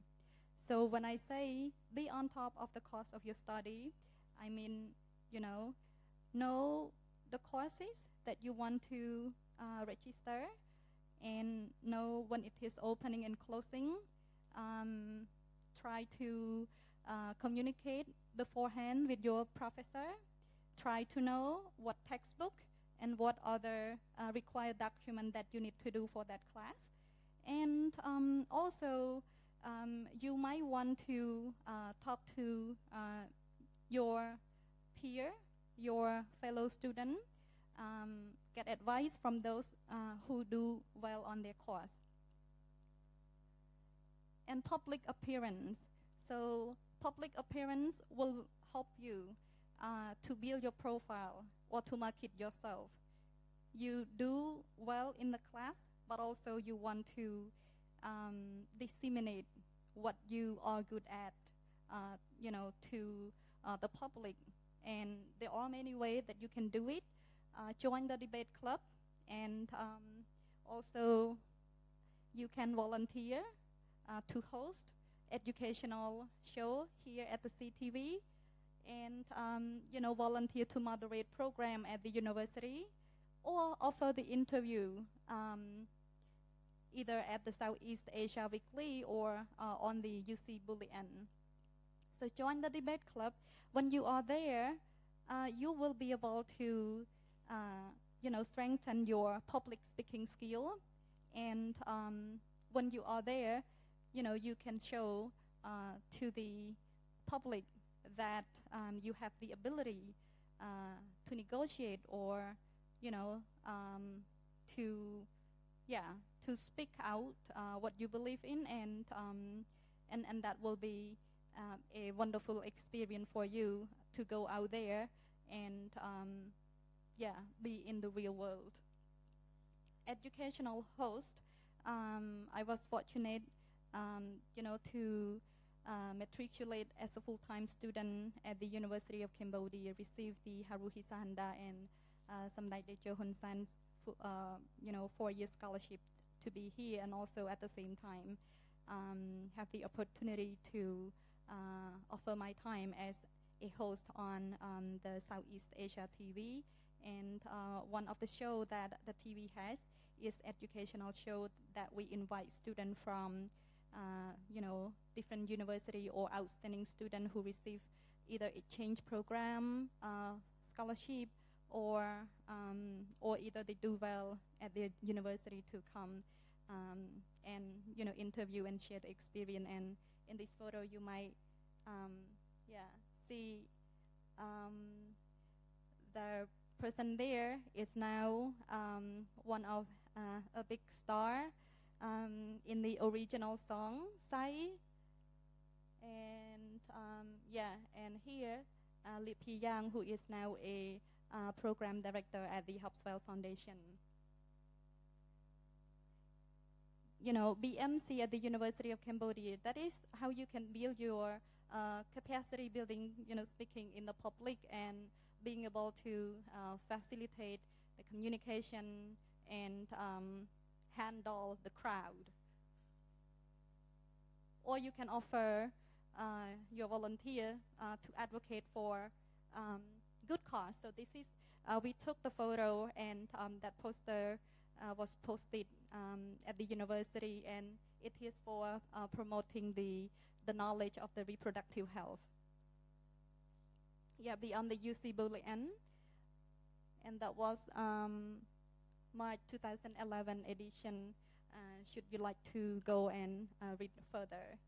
Speaker 5: So when I say be on top of the course of your study, I mean, know the courses that you want to register and know when it is opening and closing. Try to communicate beforehand with your professor. Try to know what textbook and what other required document that you need to do for that class. And also, you might want to talk to your peer, your fellow student, get advice from those who do well on their course. And public appearance. So public appearance will help you to build your profile or to market yourself. You do well in the class, but also you want to disseminate what you are good at, to the public. And there are many ways that you can do it. Join the debate club, and also you can volunteer to host educational show here at the CTV, and volunteer to moderate program at the university, or offer the interview either at the Southeast Asia Weekly or on the UC Bulletin. So join the debate club. When you are there, you will be able to strengthen your public speaking skill, and when you are there, you can show to the public that you have the ability to negotiate or to speak out what you believe in, and that will be a wonderful experience for you to go out there and be in the real world. Educational host. I was fortunate to matriculate as a full-time student at the University of Cambodia, received the Haruhi Sahanda and Samdai Dejo Hun San's 4-year scholarship to be here, and also at the same time have the opportunity to offer my time as a host on the Southeast Asia TV. And one of the shows that the TV has is educational show that we invite students from different university or outstanding student who receive either exchange program, scholarship, or either they do well at their university to come and interview and share the experience. And in this photo, you might see the person there is now one of a big star in the original song, Sai. And and here, Lip Hee Yang, who is now a program director at the Hopswell Foundation. BMC at the University of Cambodia, that is how you can build your capacity building, speaking in the public and being able to facilitate the communication and handle the crowd. Or you can offer your volunteer to advocate for good cause. So this is, we took the photo, and that poster was posted at the university, and it is for promoting the knowledge of the reproductive health. Beyond the UC Bulletin, and that was March 2011 edition. Should you like to go and read further.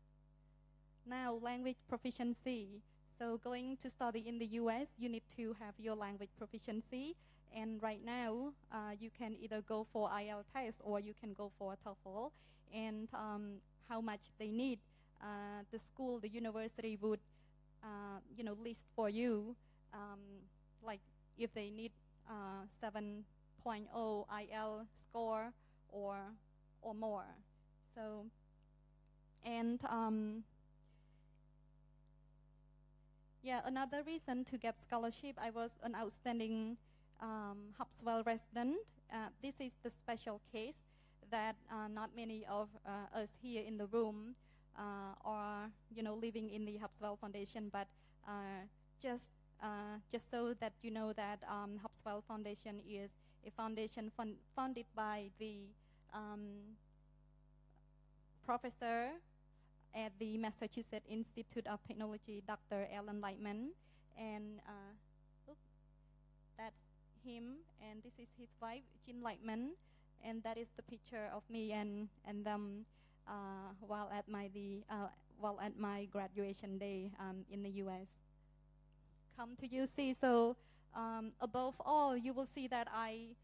Speaker 5: Now, language proficiency. So going to study in the US, you need to have your language proficiency. And right now, you can either go for IELTS test or you can go for TOEFL. And how much they need, the school, the university would list for you, like if they need 7.0 IELTS score or more. So, and another reason to get scholarship, I was an outstanding Hopswell resident. This is the special case that not many of us here in the room are living in the Hopswell Foundation, but just just so that you know that Hopswell Foundation is a foundation funded by the professor at the Massachusetts Institute of Technology, Dr. Alan Lightman, and that's him, and this is his wife, Jean Lightman, and that is the picture of me and them while at my graduation day in the U.S. Come to UC. So above all, you will see that I,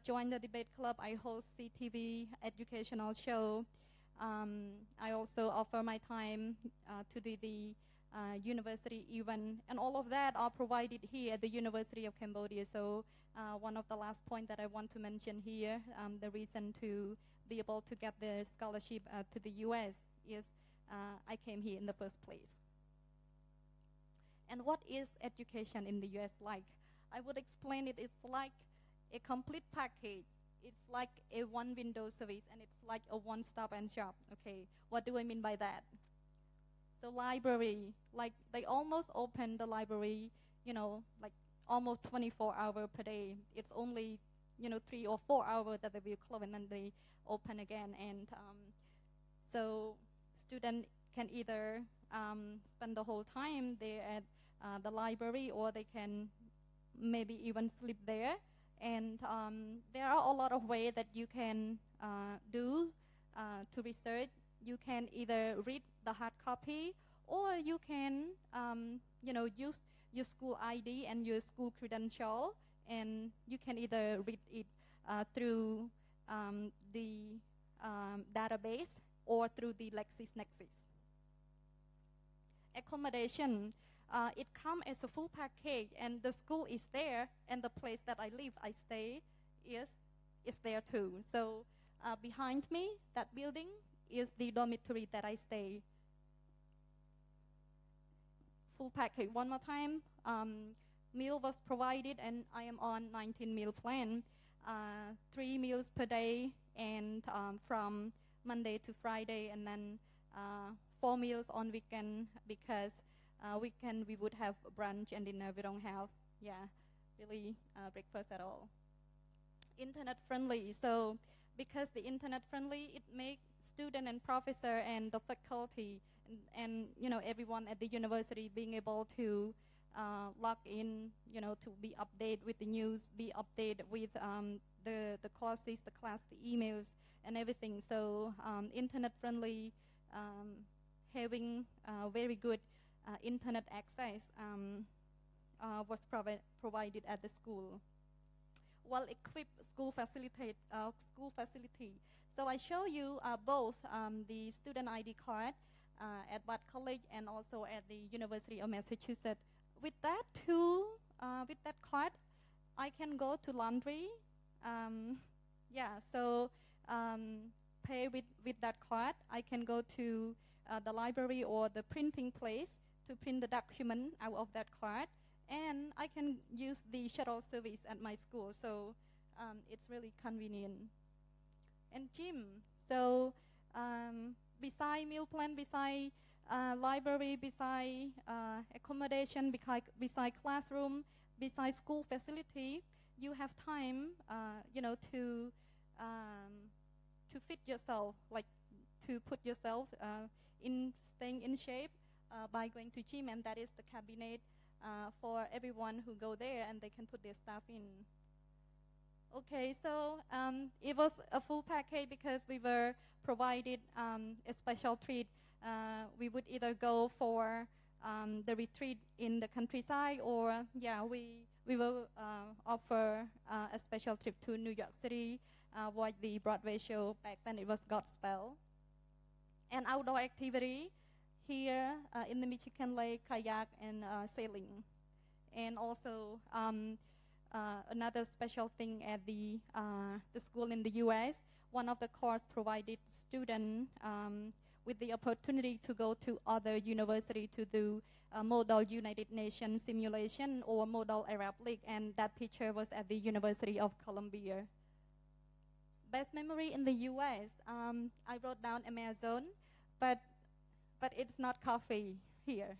Speaker 5: joined the debate club. I host CTV educational show. I also offer my time to the university event, and all of that are provided here at the University of Cambodia. So one of the last point that I want to mention here, the reason to be able to get the scholarship to the US is I came here in the first place. And what is education in the US like? I would explain it. It's like a complete package. It's like a one-window service, and it's like a one-stop and shop. Okay, what do I mean by that? So library, like they almost open the library, like almost 24 hours per day. It's only, 3 or 4 hours that they will close and then they open again. And so students can either spend the whole time there at the library, or they can maybe even sleep there. And there are a lot of ways that you can do to research. You can either read the hard copy, or you can, use your school ID and your school credential, and you can either read it through the database or through the LexisNexis. Accommodation, it comes as a full package, and the school is there, and the place that I live, I stay, is there too. So behind me, that building is the dormitory that I stay. Full package. One more time, meal was provided, and I am on 19-meal plan, 3 meals per day, and from Monday to Friday, and then 4 meals on weekend, because weekend we would have brunch and dinner. We don't have, really breakfast at all. Internet friendly. So because the internet friendly, it makes student and professor and the faculty and everyone at the university being able to log in, to be updated with the news, be updated with the courses, the class, the emails, and everything. So internet friendly, having very good internet access was provided at the school. Well-equipped school facility. So I show you both the student ID card at Bard College and also at the University of Massachusetts. With that card, I can go to laundry. So pay with that card. I can go to the library or the printing place to print the document out of that card. And I can use the shuttle service at my school, so it's really convenient. And gym, so beside meal plan, beside library, beside accommodation, beside classroom, beside school facility, you have time, to fit yourself, like to put yourself in staying in shape by going to gym, and that is the cabinet. For everyone who go there, and they can put their stuff in. Okay, so it was a full package because we were provided a special treat. We would either go for the retreat in the countryside, or we will offer a special trip to New York City, watch the Broadway show. Back then it was Godspell. And outdoor activity. Here in the Michigan Lake, kayak and sailing. And also another special thing at the school in the US, one of the course provided students with the opportunity to go to other university to do Model United Nations simulation or Model Arab League, and that picture was at the University of Columbia. Best memory in the US, I wrote down Amazon, but it's not coffee here.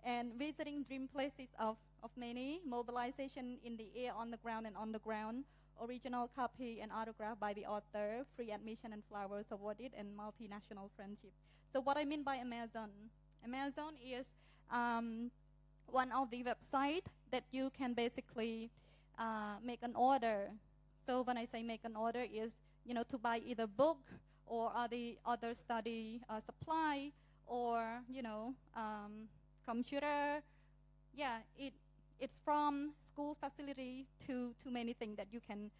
Speaker 5: And visiting dream places of of many, Mobilization in the Air, on the Ground, and on the Ground, original copy and autograph by the author, free admission and flowers awarded, and multinational friendship. So what I mean by Amazon? Amazon is one of the websites that you can basically make an order. So when I say make an order is, to buy either book or other study supply or, computer. Yeah, it's from school facility to many things that you can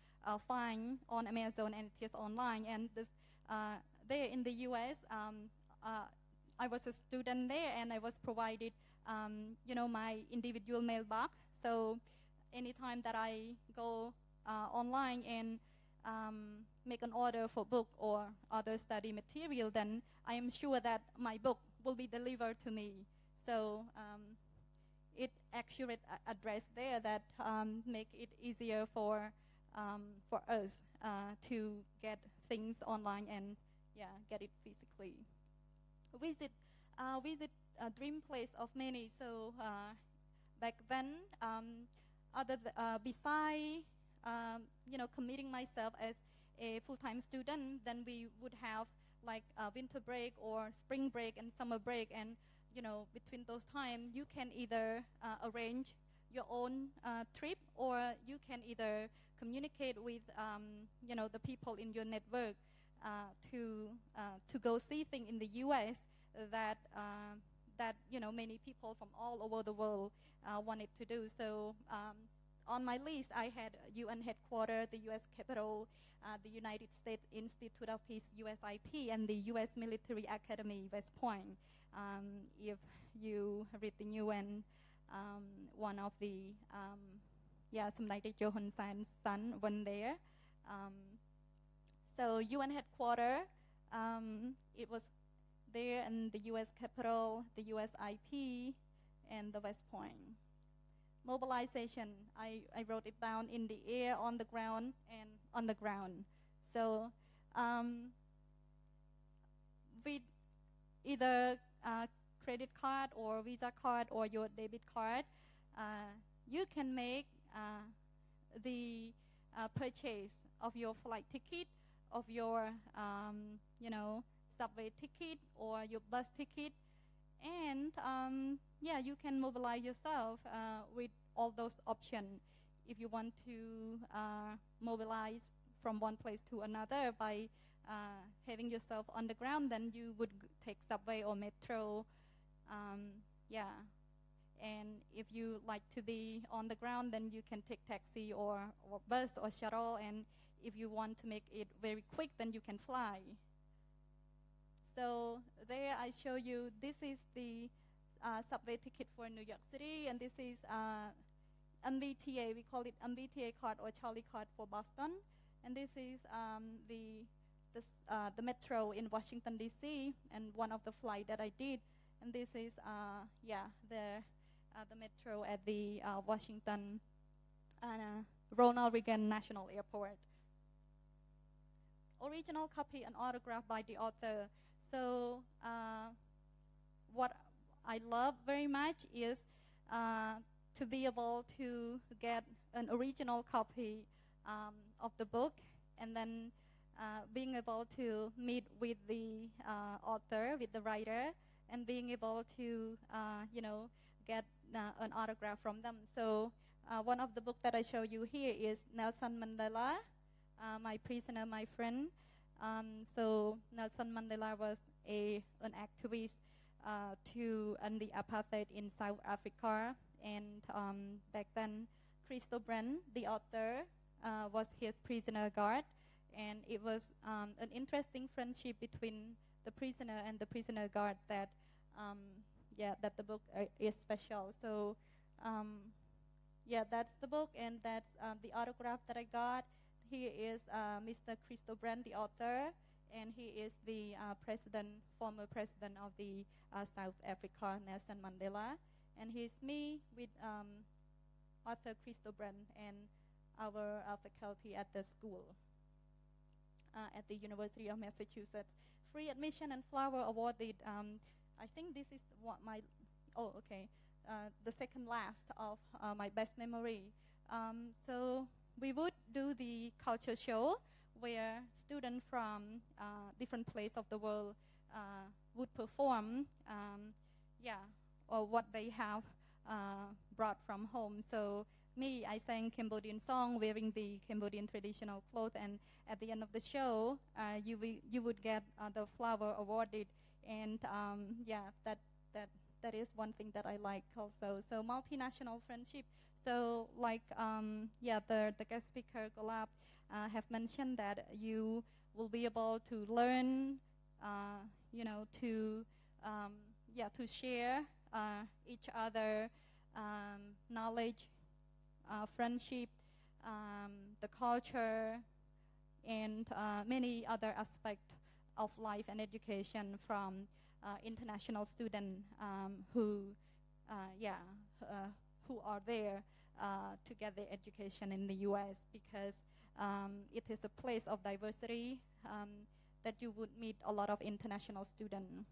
Speaker 5: find on Amazon, and it is online. And this, there in the US, I was a student there, and I was provided, my individual mailbox. So anytime that I go online and make an order for book or other study material, then I am sure that my book will be delivered to me. So it accurate address there that make it easier for us to get things online and get it physically. Visit a dream place of many. So back then, beside committing myself as a full-time student, then we would have like a winter break or spring break and summer break, and between those times you can either arrange your own trip, or you can either communicate with the people in your network to go see things in the US that many people from all over the world wanted to do. So on my list, I had UN headquarters, the US Capitol, the United States Institute of Peace, USIP, and the US Military Academy, West Point. If you read the UN, one of the, Samdech Johan San's son went there. So UN headquarters, it was there in the US Capitol, the USIP, and the West Point. Mobilization, I wrote it down: in the air, on the ground, and on the ground. So with either credit card or Visa card or your debit card, you can make the purchase of your flight ticket, of your subway ticket or your bus ticket, and you can mobilize yourself with all those options. If you want to mobilize from one place to another by having yourself on the ground, then you would take subway or metro. And if you like to be on the ground, then you can take taxi or bus or shuttle. And if you want to make it very quick, then you can fly. So there I show you, this is the subway ticket for New York City, and this is MBTA, we call it MBTA card or Charlie card for Boston. And this is the metro in Washington, D.C., and one of the flight that I did. And this is, the metro at the Washington Ronald Reagan National Airport. Original copy and autograph by the author. So what I love very much is to be able to get an original copy of the book, and then being able to meet with the author, with the writer, and being able to get an autograph from them. So one of the books that I show you here is Nelson Mandela, My Prisoner, My Friend. So Nelson Mandela was an activist to end the apartheid in South Africa, and back then Crystal Brand, the author, was his prisoner guard, and it was an interesting friendship between the prisoner and the prisoner guard that that the book is special. So that's the book, and that's the autograph that I got. Here is Mr. Crystal Brand, the author, and he is the former president of the South Africa, Nelson Mandela. And here's me with author Crystal Brand and our faculty at the school, at the University of Massachusetts. Free admission and flower awarded. I think this is what my, the second last of my best memory. So we would do the culture show where students from different places of the world would perform, or what they have brought from home. So me, I sang Cambodian song wearing the Cambodian traditional clothes, and at the end of the show, you would get the flower awarded, and that is one thing that I like also. So multinational friendship. So like the guest speaker Golab have mentioned that you will be able to learn, to share each other knowledge, friendship, the culture, and many other aspects of life and education from international students who are there to get their education in the U.S. because it is a place of diversity that you would meet a lot of international students.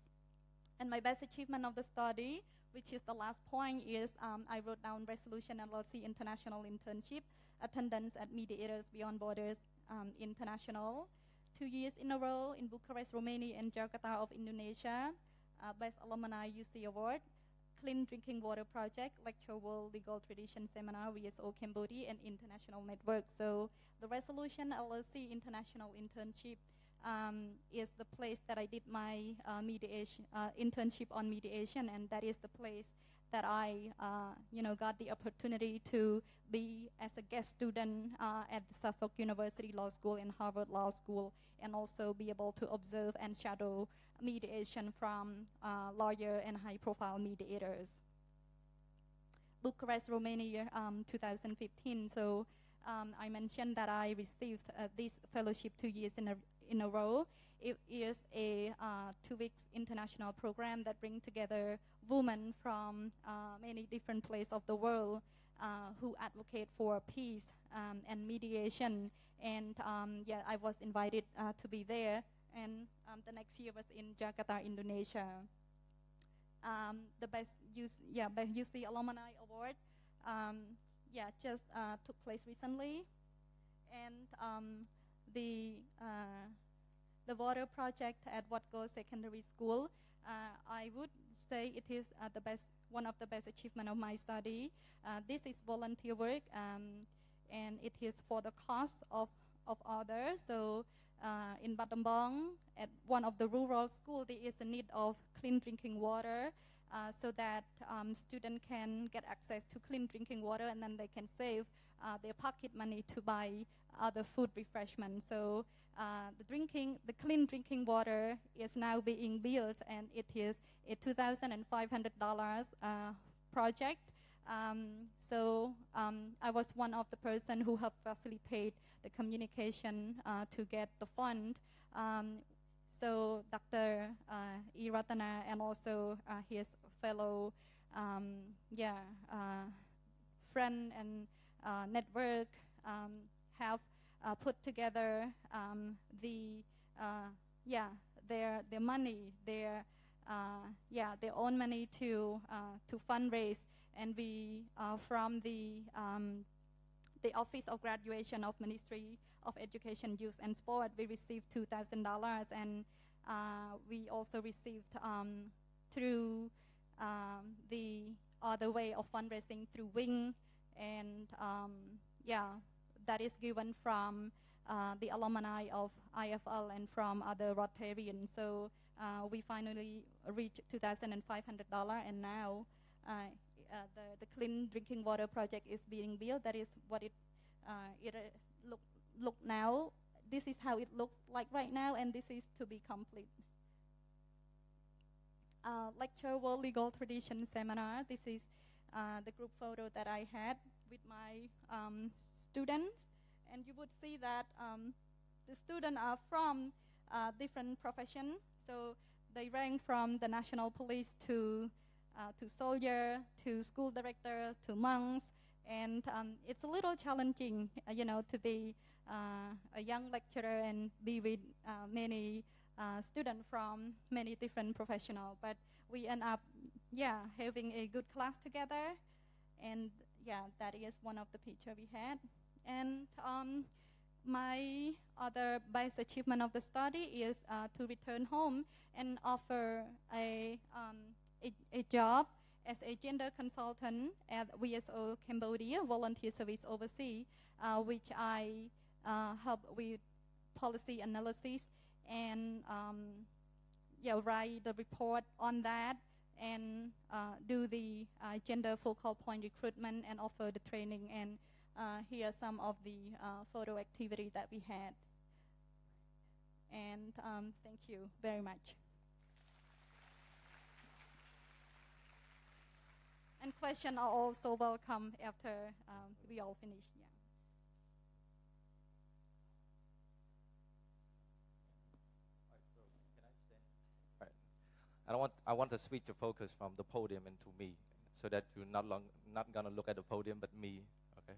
Speaker 5: And my best achievement of the study, which is the last point, is I wrote down Resolution LLC International Internship, attendance at Mediators Beyond Borders International, 2 years in a row in Bucharest, Romania, and Jakarta of Indonesia, Best Alumni UC Award, Clean Drinking Water Project, Lecture World Legal Tradition Seminar, VSO Cambodia, and International Network. So the Resolution LLC International Internship is the place that I did my internship on mediation, and that is the place that I got the opportunity to be as a guest student at the Suffolk University Law School and Harvard Law School, and also be able to observe and shadow mediation from lawyer and high-profile mediators. Bucharest, Romania, 2015. So I mentioned that I received this fellowship 2 years in a row. It is a 2 weeks international program that brings together women from many different places of the world who advocate for peace and mediation. And I was invited to be there. And the next year was in Jakarta, Indonesia. The best UC Alumni Award, just took place recently. And the water project at Watgo Secondary School, I would say it is one of the best achievement of my study. This is volunteer work, and it is for the cause of others. So in Battambang, at one of the rural schools, there is a need of clean drinking water, so that students can get access to clean drinking water, and then they can save their pocket money to buy other food refreshments. So the clean drinking water is now being built, and it is a $2,500 project. I was one of the person who helped facilitate the communication to get the fund. So Dr. Iratana and also his fellow friend and network have put together their money, their own money to fundraise, and we from the Office of Graduation of Ministry of Education, Youth and Sport, we received $2,000, and we also received through the other way of fundraising through Wing, and that is given from the alumni of IFL and from other Rotarians. So we finally reached $2,500, and now the clean drinking water project is being built. That is what it look now. This is how it looks like right now, and this is to be complete. Lecture World Legal Tradition Seminar. This is the group photo that I had with my students, and you would see that the students are from different professions. So they rank from the national police to soldier, to school director, to monks, and it's a little challenging, to be a young lecturer and be with many students from many different professionals. But we end up, yeah, having a good class together. And yeah, that is one of the picture we had. And my other best achievement of the study is to return home and offer a job as a gender consultant at VSO Cambodia, Volunteer Service Overseas, which I help with policy analysis and write the report on that and do the gender focal point recruitment and offer the training. And here are some of the photo activity that we had. And thank you very much. And questions are also welcome after we all finish. Yeah.
Speaker 6: I want to switch the focus from the podium into me, so that you're not gonna look at the podium, but me. Okay.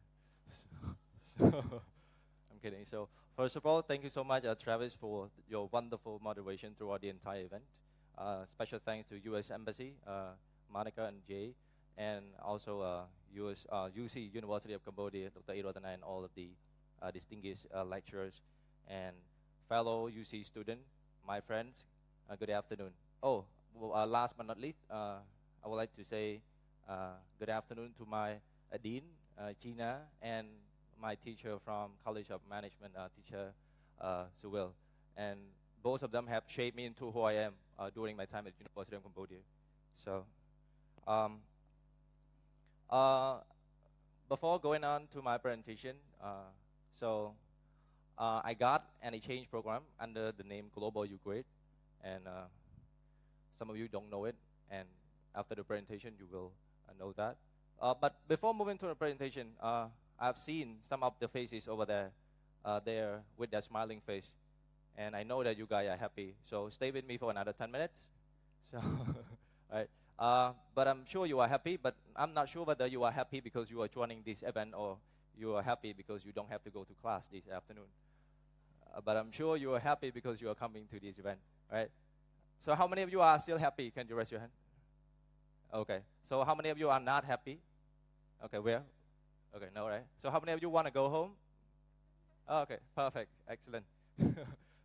Speaker 6: So I'm kidding. So first of all, thank you so much, Travis, for your wonderful moderation throughout the entire event. Special thanks to U.S. Embassy, Monica and Jay, and also UC University of Cambodia, Dr. Irotana, and all of the distinguished lecturers and fellow UC students, my friends. Good afternoon. Oh, last but not least, I would like to say good afternoon to my dean, Gina, and my teacher from College of Management, teacher Suwil. And both of them have shaped me into who I am during my time at University of Cambodia. So before going on to my presentation, I got an exchange program under the name Global U-Grade, and some of you don't know it, and after the presentation you will know that. But before moving to the presentation, I've seen some of the faces over there, there with their smiling face, and I know that you guys are happy. So stay with me for another 10 minutes. So, right. But I'm sure you are happy, but I'm not sure whether you are happy because you are joining this event or you are happy because you don't have to go to class this afternoon. But I'm sure you are happy because you are coming to this event, right? So how many of you are still happy? Can you raise your hand? Okay. So how many of you are not happy? Okay, where? Okay, no, right? So how many of you want to go home? Okay, perfect, excellent.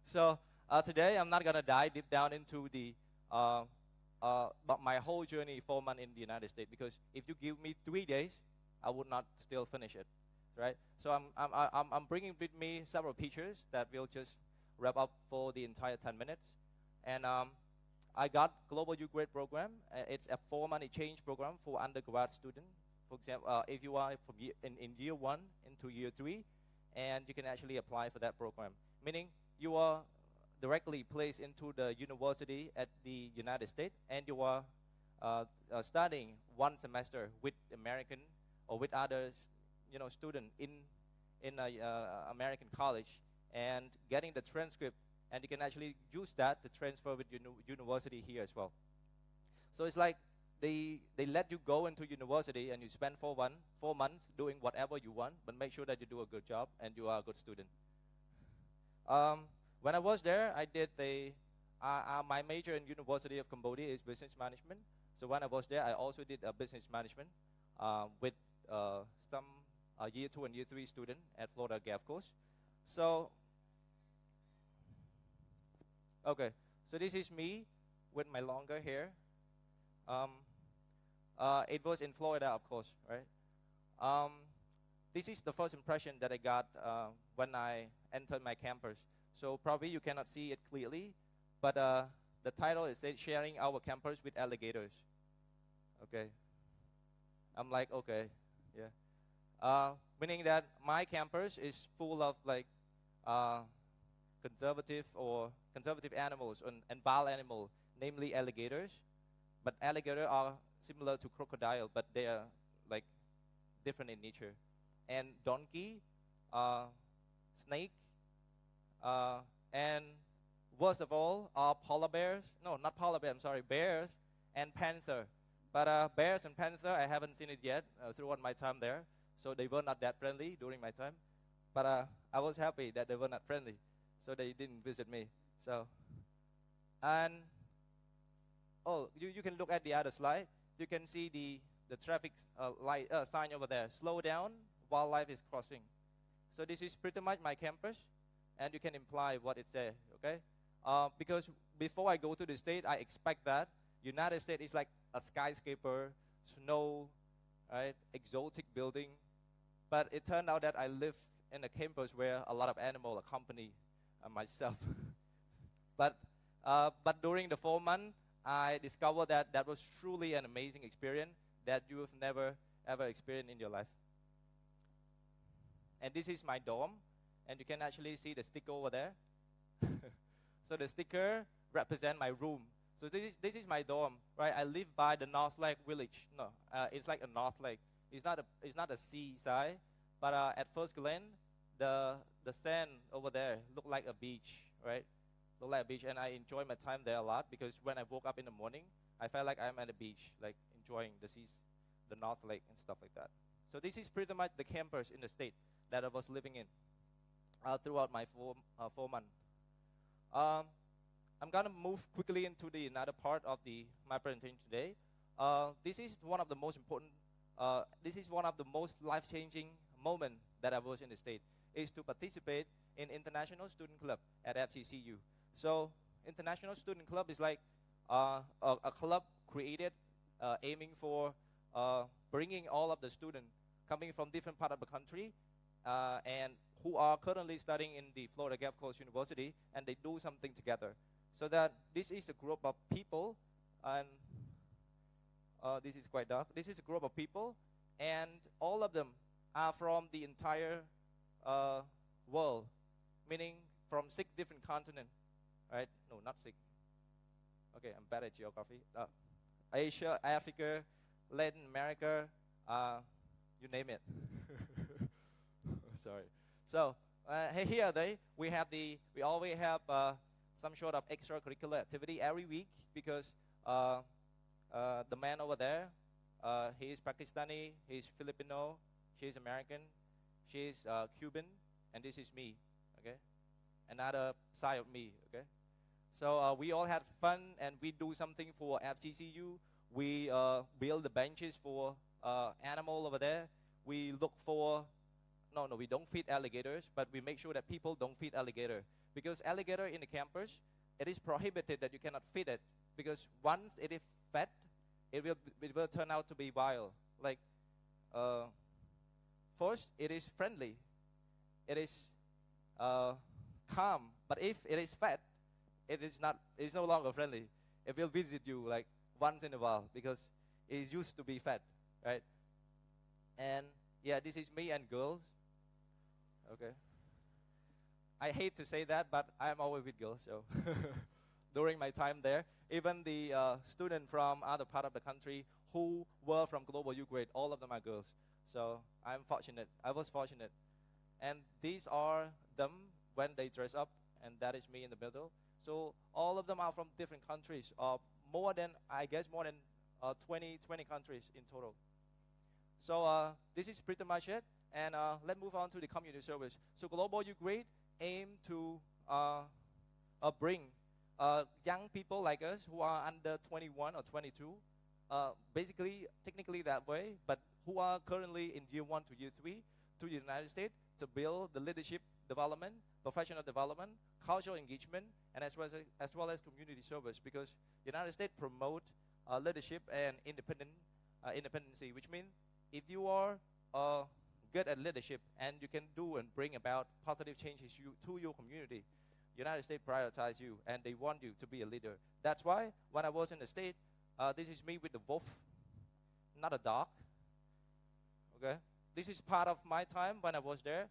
Speaker 6: So today I'm not going to dive deep down into the but my whole journey 4 months in the United States, because if you give me 3 days, I would not still finish it, right? So I'm bringing with me several pictures that will just wrap up for the entire 10 minutes. And I got Global U-Grade program. It's a 4-month exchange program for undergrad students. For example, if you are from in year 1 into year 3, and you can actually apply for that program, meaning you are directly placed into the university at the United States, and you are studying 1 semester with American or with others, student in American college, and getting the transcript, and you can actually use that to transfer with university here as well. So it's like they let you go into university and you spend 4 months doing whatever you want, but make sure that you do a good job and you are a good student. When I was there, I did my major in University of Cambodia is business management. So when I was there, I also did business management with some year 2 and year 3 students at Florida Gulf Coast. So, okay, so this is me with my longer hair. It was in Florida, of course, right? This is the first impression that I got when I entered my campus. So probably you cannot see it clearly, but the title is Sharing Our Campus with Alligators. Okay. I'm like, okay, yeah. Meaning that my campus is full of like conservative animals and wild animals, namely alligators. But alligators are similar to crocodile, but they are like different in nature. And donkey, snake, and worst of all are polar bears. No, not polar bear, I'm sorry, bears and panther. But bears and panther, I haven't seen it yet throughout my time there. So they were not that friendly during my time. But I was happy that they were not friendly, so they didn't visit me. So, and oh, you can look at the other slide. you can see the traffic light sign over there. Slow down, wildlife is crossing. So this is pretty much my campus, and you can imply what it says, okay? Because before I go to the state, I expect that United States is like a skyscraper, snow, right, exotic building. But it turned out that I live in a campus where a lot of animals accompany myself. but during the 4 months, I discovered that that was truly an amazing experience that you have never ever experienced in your life. And this is my dorm, and you can actually see the sticker over there. So the sticker represents my room. So this is my dorm, right? I live by the North Lake Village. No, it's like a North Lake. It's not a seaside, but at first glance, the sand over there look like a beach, right? Look like a beach, and I enjoy my time there a lot because when I woke up in the morning, I felt like I'm at the beach, like enjoying the seas, the North Lake and stuff like that. So this is pretty much the campus in the state that I was living in throughout my 4 months. I'm gonna move quickly into the another part of my presentation today. This is one of the most important. This is one of the most life-changing moments that I was in the state. Is to participate in International Student Club at FGCU. So International Student Club is like a club created aiming for bringing all of the students coming from different parts of the country and who are currently studying in the Florida Gulf Coast University, and they do something together. So that this is a group of people, and this is quite dark. This is a group of people, and all of them are from the entire world, meaning from 6 different continents, right? No, not 6. Okay, I'm bad at geography. Asia, Africa, Latin America, you name it. Sorry. So here we always have some sort of extracurricular activity every week because the man over there, he is Pakistani, he is Filipino, she is American, she is Cuban, and this is me, okay? Another side of me, okay? So we all had fun, and we do something for FGCU. We build the benches for animal over there. We look for, no, we don't feed alligators, but we make sure that people don't feed alligator. Because alligator in the campus, it is prohibited that you cannot feed it. Because once it is fed, it will turn out to be wild. Like, first, it is friendly. It is calm. But if it is fed, it's no longer friendly. It will visit you like once in a while because it is used to be fed, right? And yeah, this is me and girls. Okay. I hate to say that, but I'm always with girls. So during my time there, even the students from other part of the country who were from Global U grade, all of them are girls. So I'm fortunate. I was fortunate. And these are them when they dress up, and that is me in the middle. So all of them are from different countries, more than 20 countries in total. So this is pretty much it. And let's move on to the community service. So Global U grade aim to bring young people like us who are under 21 or 22, basically, technically that way, but who are currently in year 1 to year 3 to the United States to build the leadership development, professional development, cultural engagement, and as well as community service, because the United States promote leadership and independency, which means if you are good at leadership and you can do and bring about positive changes to your community, United States prioritize you and they want you to be a leader. That's why when I was in the state, this is me with the wolf, not a dog. Okay, this is part of my time when I was there,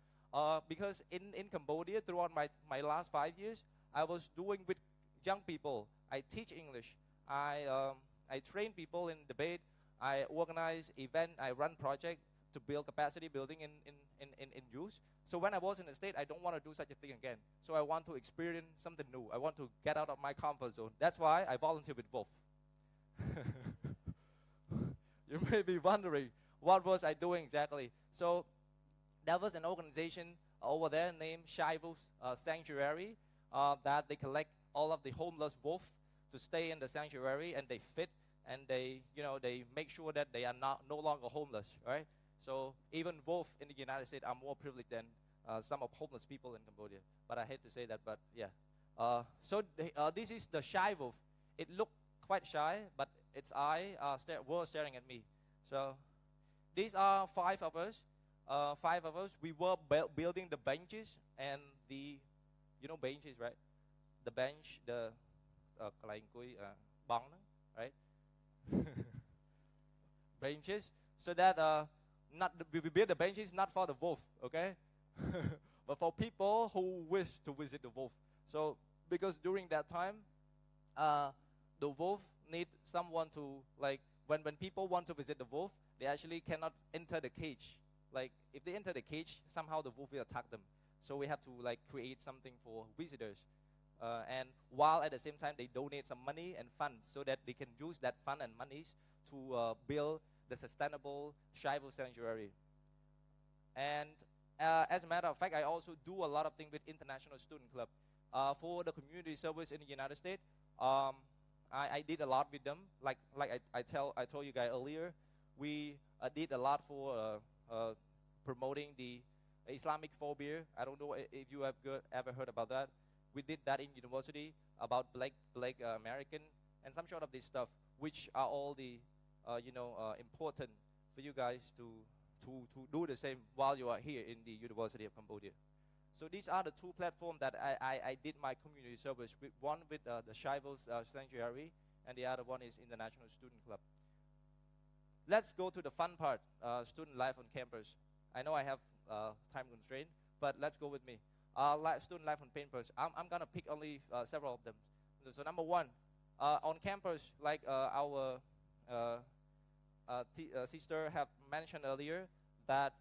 Speaker 6: because in Cambodia throughout my last 5 years, I was doing with young people. I teach English. I train people in debate. I organize event. I run projects to build capacity building in youth. So when I was in the state, I don't want to do such a thing again. So I want to experience something new. I want to get out of my comfort zone. That's why I volunteer with Wolf. You may be wondering, what was I doing exactly? So there was an organization over there named Shy Wolf Sanctuary that they collect all of the homeless wolf to stay in the sanctuary, and they feed and they, they make sure that they are no longer homeless, right? So even wolf in the United States are more privileged than some of homeless people in Cambodia. But I hate to say that, but yeah. This is the shy wolf. It looked quite shy, but its eye were staring at me. So these are five of us. We were building the benches and the, benches, right? The bench, the bong, right? Benches, so that we build the benches not for the wolf, okay, but for people who wish to visit the wolf. So because during that time, the wolf need someone to, like, when people want to visit the wolf, they actually cannot enter the cage. Like, if they enter the cage, somehow the wolf will attack them. So we have to, like, create something for visitors. And while at the same time they donate some money and funds so that they can use that fund and monies to build the sustainable shy wolf sanctuary. And as a matter of fact, I also do a lot of things with International Student Club. For the community service in the United States, I did a lot with them. Like I told you guys earlier, we did a lot for promoting the Islamic phobia. I don't know if you have ever heard about that. We did that in university about black American and some sort of this stuff, which are all the important for you guys to do the same while you are here in the University of Cambodia. So these are the two platforms that I did my community service with. One with the Shy Wolf Sanctuary, and the other one is International Student Club. Let's go to the fun part, student life on campus. I know I have time constraint, but let's go with me. Student life on campus. I'm gonna pick only several of them. So number one, on campus, like our sister have mentioned earlier, that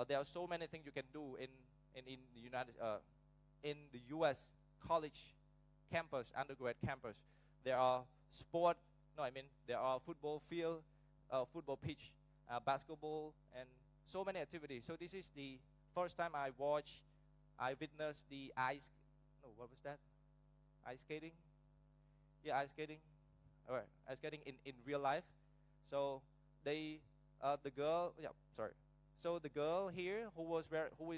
Speaker 6: there are so many things you can do in the U.S. college campus, undergrad campus. There are there are football field, football pitch, basketball, and so many activities. So this is the first time I witnessed the ice skating? Yeah, ice skating. All right, ice skating in real life. So So the girl here who is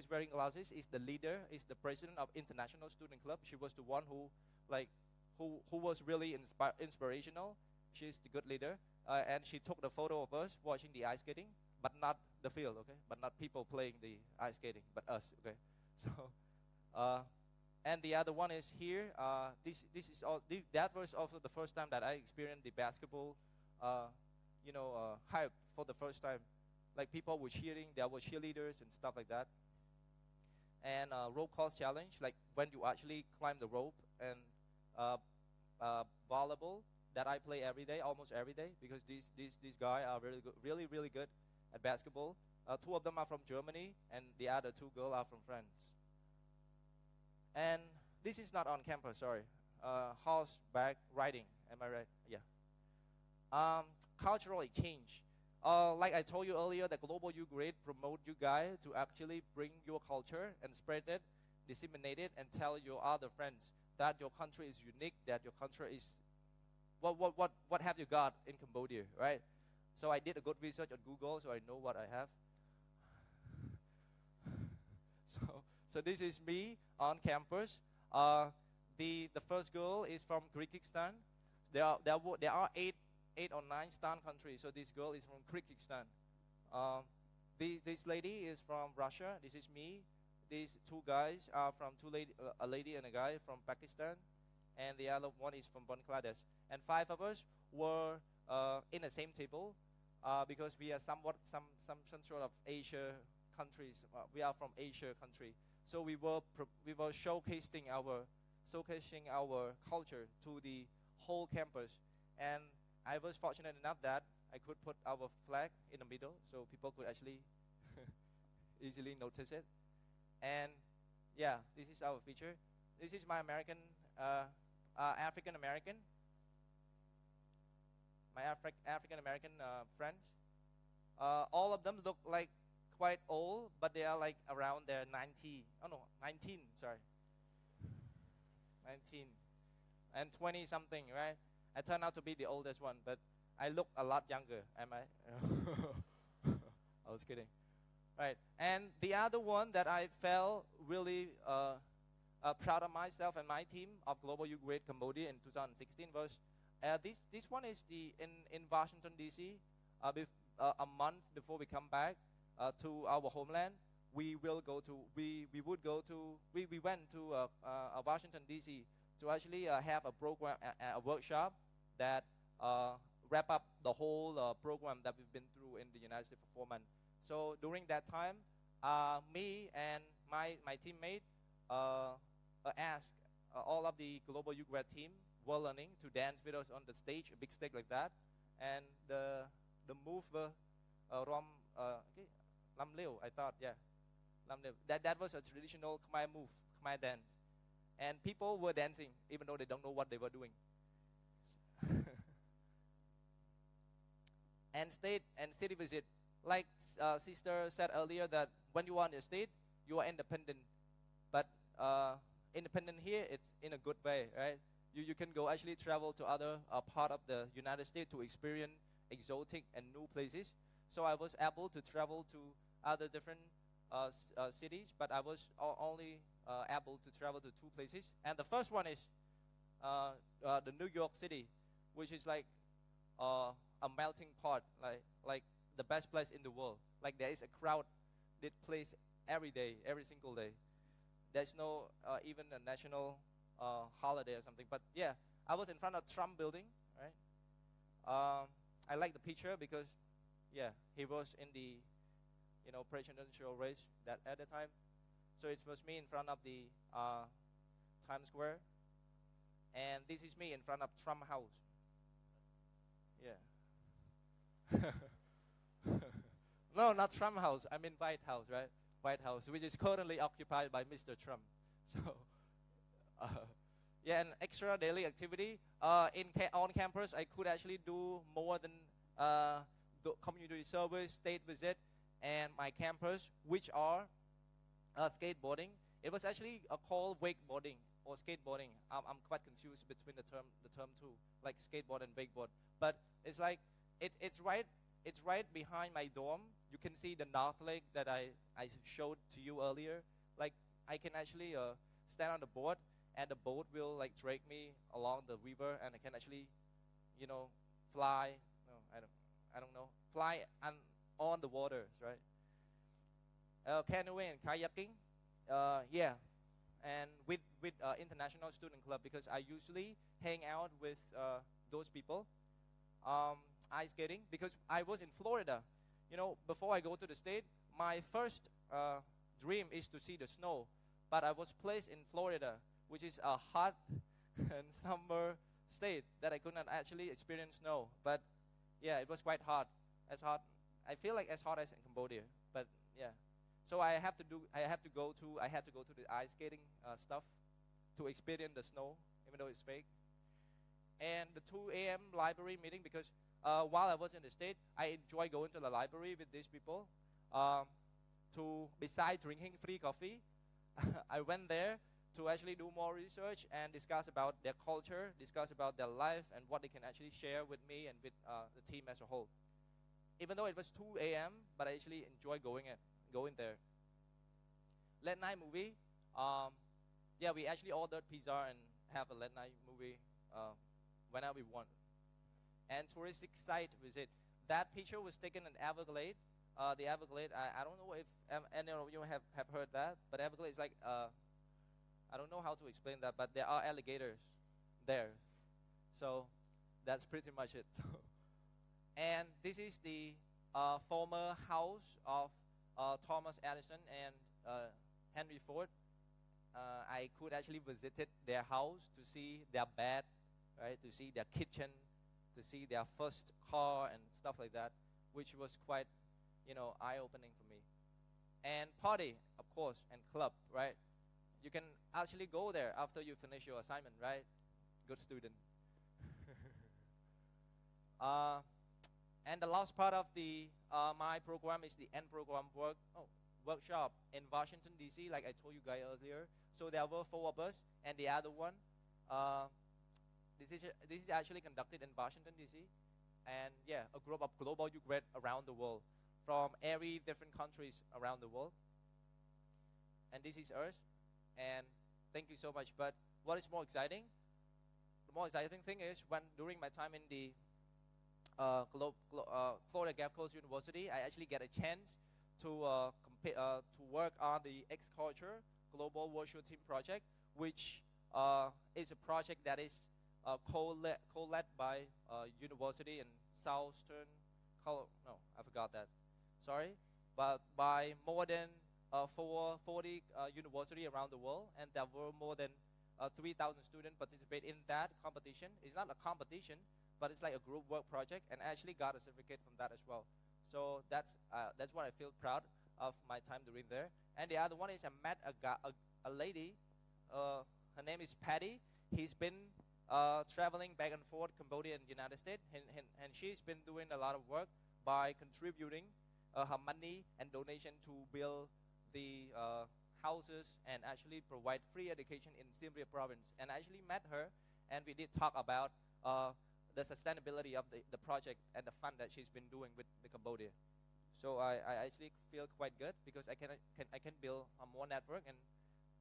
Speaker 6: wearing glasses is the leader, is the president of International Student Club. She was the one who was really inspirational. She's the good leader, and she took the photo of us watching the ice skating, but not the field, okay? But not people playing the ice skating, but us, okay? So, and the other one is here. That was also the first time that I experienced the basketball, hype for the first time. Like people were cheering, there were cheerleaders and stuff like that. And rope course challenge, like when you actually climb the rope, and volleyball that I play every day, almost every day, because these guys are really good at basketball. Two of them are from Germany, and the other two girls are from France. And this is not on campus, sorry. Horseback riding, am I right? Yeah. Cultural exchange. Like I told you earlier, the Global Youth Grade promote you guys to actually bring your culture and spread it, disseminate it, and tell your other friends that your country is unique, that your country is what have you got in Cambodia, right? So I did a good research on Google, so I know what I have. So this is me on campus. The first girl is from Kyrgyzstan. There are eight or nine stan countries. So this girl is from Kyrgyzstan. This lady is from Russia. This is me. These two guys are from a lady and a guy from Pakistan, and the other one is from Bangladesh. And five of us were in the same table because we are some sort of Asia countries. We are from Asia country. So we were showcasing our culture to the whole campus. And I was fortunate enough that I could put our flag in the middle, so people could actually easily notice it. And yeah, this is our picture. This is my African American, African American friends. All of them look like quite old, but they are like around their 19, sorry. 19 and 20 something, right? I turned out to be the oldest one, but I look a lot younger, am I? I was kidding. Right. And the other one that I felt really proud of myself and my team of Global Youth Grade Cambodia in 2016 was this one is in Washington D.C. A month before we come back to our homeland. We went to Washington D.C. to actually have a program, a workshop that wrap up the whole program that we've been through in the United States for 4 months. So during that time, me and my teammate asked all of the Global Youth Grad team were learning to dance with us on the stage, a big stage like that, and the move Lam Liu, I thought, yeah, Lam Liu. That was a traditional Khmer move, Khmer dance, and people were dancing even though they don't know what they were doing. And city visit, like sister said earlier, that when you are on the state, you are independent, but independent here, it's in a good way, right? You can go actually travel to other part of the United States to experience exotic and new places. So I was able to travel to other different cities, but I was only able to travel to 2 places. And the first one is the New York City, which is like a melting pot, like the best place in the world. Like there is a crowded place every day, every single day. There's no even a national holiday or something. But yeah, I was in front of Trump building, right? I like the picture because, yeah, he was in the, presidential race at the time. So it was me in front of the Times Square, and this is me in front of Trump House. Yeah. No, not Trump House. I mean White House, right? White House, which is currently occupied by Mr. Trump. So, yeah, an extra daily activity. On campus, I could actually do more than the community service, state visit, and my campus, which are skateboarding. It was actually called wakeboarding or skateboarding. I'm quite confused between the term two, like skateboard and wakeboard. But it's like it's right behind my dorm. You can see the North Lake that I showed to you earlier. Like I can actually stand on the board, and the boat will like drag me along the river, and I can actually, fly. No, I don't know. Fly on the waters, right? Canoeing and kayaking, yeah, and with International Student Club, because I usually hang out with those people. Ice skating, because I was in Florida. Before I go to the state, my first dream is to see the snow, but I was placed in Florida, which is a hot and summer state that I could not actually experience snow. But yeah, it was quite hot. I feel like as hot as in Cambodia, but yeah. So I had to go to the ice skating stuff to experience the snow, even though it's fake. And the 2 a.m. library meeting, because while I was in the state, I enjoy going to the library with these people. Besides drinking free coffee, I went there to actually do more research and discuss about their culture, discuss about their life, and what they can actually share with me and with the team as a whole. Even though it was 2 a.m., but I actually enjoy going there. Late night movie. Yeah, we actually ordered pizza and have a late night movie whenever we want. And touristic site visit. That picture was taken in Everglades. The Everglades, I don't know if any of you have heard that, but Everglades is like, I don't know how to explain that, but there are alligators there. So that's pretty much it. And this is the former house of Thomas Edison and Henry Ford. I could actually visit their house to see their bed, right? To see their kitchen, to see their first car and stuff like that, which was quite, eye-opening for me. And party, of course, and club, right? You can actually go there after you finish your assignment, right? Good student. And the last part of the my program is the end program workshop in Washington D.C. Like I told you guys earlier. So there were 4 of us, and the other one, this is actually conducted in Washington D.C. and yeah, a group of global youth grad around the world from every different countries around the world. And this is us, and thank you so much. But what is more exciting? The more exciting thing is when during my time in the Florida Gulf Coast University, I actually get a chance to to work on the X Culture Global Virtual Team Project, which is a project that is co-led by university in Southern no, I forgot that. Sorry, but by more than 40 university around the world, and there were more than 3,000 students participate in that competition. It's not a competition, but it's like a group work project, and I actually got a certificate from that as well. So that's what I feel proud of my time doing there. And the other one is I met a lady. Her name is Patty. He's been traveling back and forth Cambodia and United States, and she's been doing a lot of work by contributing her money and donation to build the houses and actually provide free education in Siem Reap province. And I actually met her, and we did talk about the sustainability of the project and the fun that she's been doing with the Cambodia. So I actually feel quite good because I can build a more network and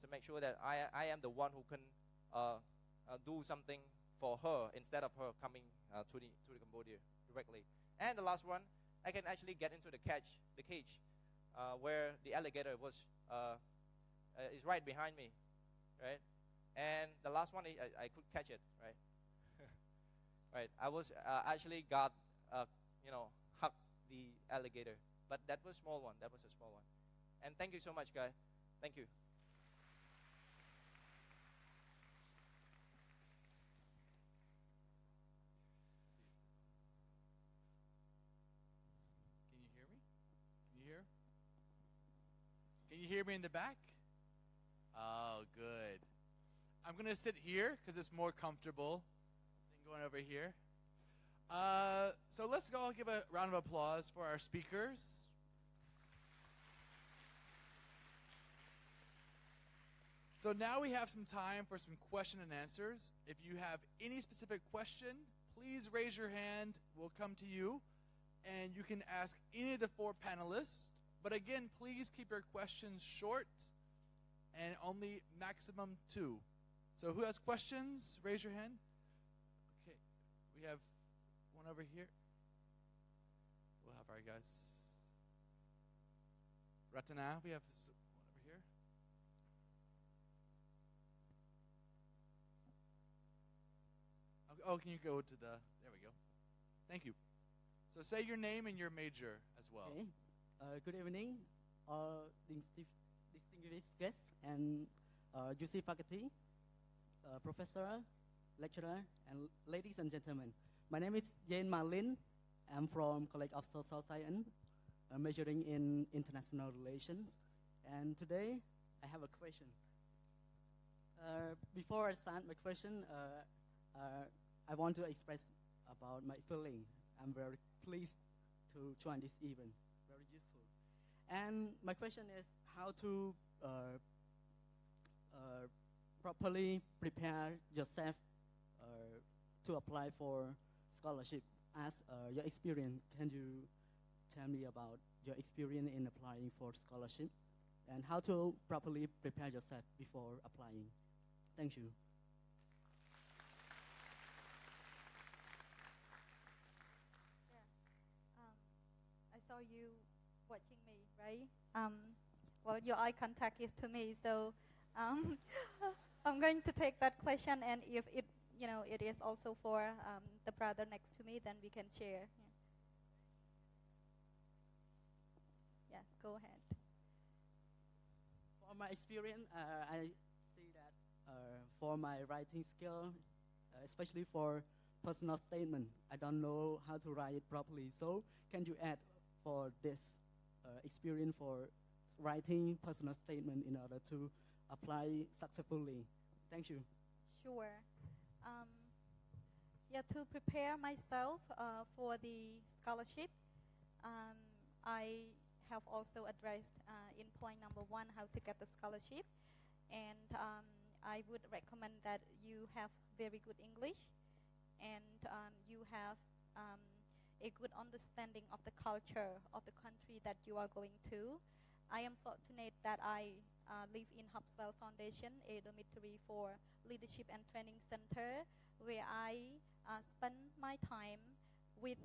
Speaker 6: to make sure that I am the one who can do something for her instead of her coming to the Cambodia directly. And the last one, I can actually get into the cage where the alligator is right behind me, right? And the last one I could catch it, right? Right. I was actually got hug the alligator, but that was small one. That was a small one. And thank you so much, guys. Thank you.
Speaker 2: Can you hear me? Can you hear? Can you hear me in the back? Oh, good. I'm going to sit here because it's more comfortable than going over here. So let's go give a round of applause for our speakers. So now we have some time for some question and answers. If you have any specific question, please raise your hand. We'll come to you. And you can ask any of the four panelists. But again, please keep your questions short and only maximum 2. So who has questions? Raise your hand. Okay, we have one over here. We'll have our guys. Ratana, we have one over here. Oh, can you go to the, there we go. Thank you. So say your name and your major as well.
Speaker 7: Okay. Good evening, distinguished guests and UC faculty, professor, lecturer, and ladies and gentlemen. My name is Yen Malin. I'm from College of Social Science, majoring in international relations. And today, I have a question. Before I start my question, I want to express about my feeling. I'm very pleased to join this event. Very useful. And my question is how to properly prepare yourself to apply for scholarship. As your experience, can you tell me about your experience in applying for scholarship and how to properly prepare yourself before applying? Thank you.
Speaker 5: I saw you watching me, right? Well, your eye contact is to me, so I'm going to take that question, and if it is also for the brother next to me, then we can share. Yeah, go ahead.
Speaker 7: For my experience, I see that for my writing skill, especially for personal statement, I don't know how to write it properly. So can you add for this experience for writing personal statement in order to apply successfully? Thank you.
Speaker 5: Sure. To prepare myself for the scholarship, I have also addressed in point number 1 how to get the scholarship, and I would recommend that you have very good English, and you have a good understanding of the culture of the country that you are going to. I am fortunate that I live in Hubswell Foundation, a dormitory for leadership and training center, where I spend my time with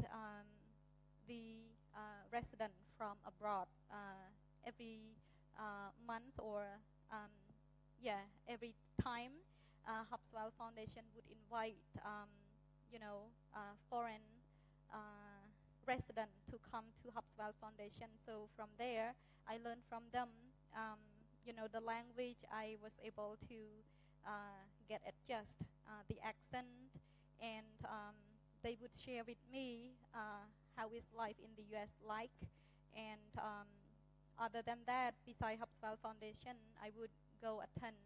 Speaker 5: the resident from abroad every month or every time. Hubswell Foundation would invite foreign resident to come to Hubswell Foundation. So from there, I learned from them, the language. I was able to get adjust the accent, and they would share with me how is life in the U.S. like. And other than that, beside Hubswell Foundation, I would go attend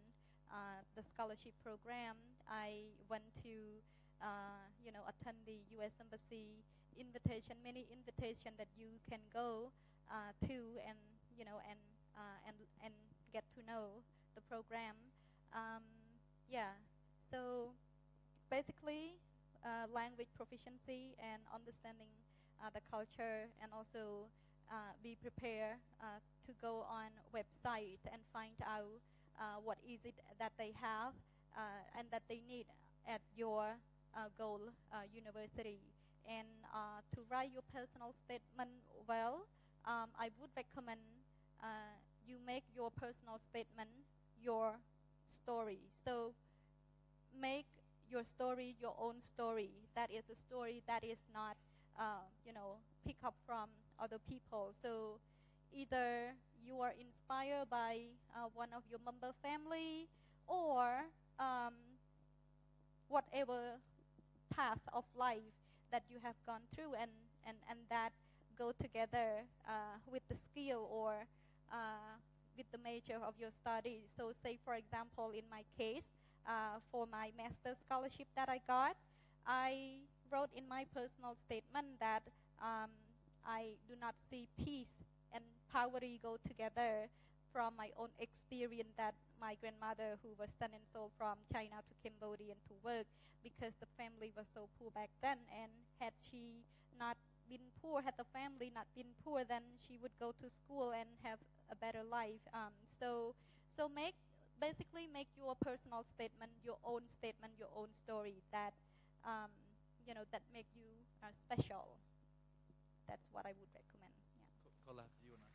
Speaker 5: the scholarship program. I went to attend the U.S. Embassy invitation, many invitation that you can go to and get to know the program. So basically, language proficiency and understanding the culture, and also be prepared to go on website and find out what is it that they have and that they need at your goal university. And to write your personal statement well, I would recommend you make your personal statement your story. So make your story your own story. That is the story that is not, pick up from other people. So either you are inspired by one of your member family, or whatever path of life that you have gone through, and that go together with the skill or with the major of your studies. So say, for example, in my case, for my master's scholarship that I got, I wrote in my personal statement that I do not see peace and poverty go together, from my own experience that my grandmother, who was sent and sold from China to Cambodia to work, because the family was so poor back then, and had she not been poor, had the family not been poor, then she would go to school and have a better life. So basically make your personal statement your own story, that that make you special. That's what I would recommend. Yeah.
Speaker 2: Kola, do you wanna?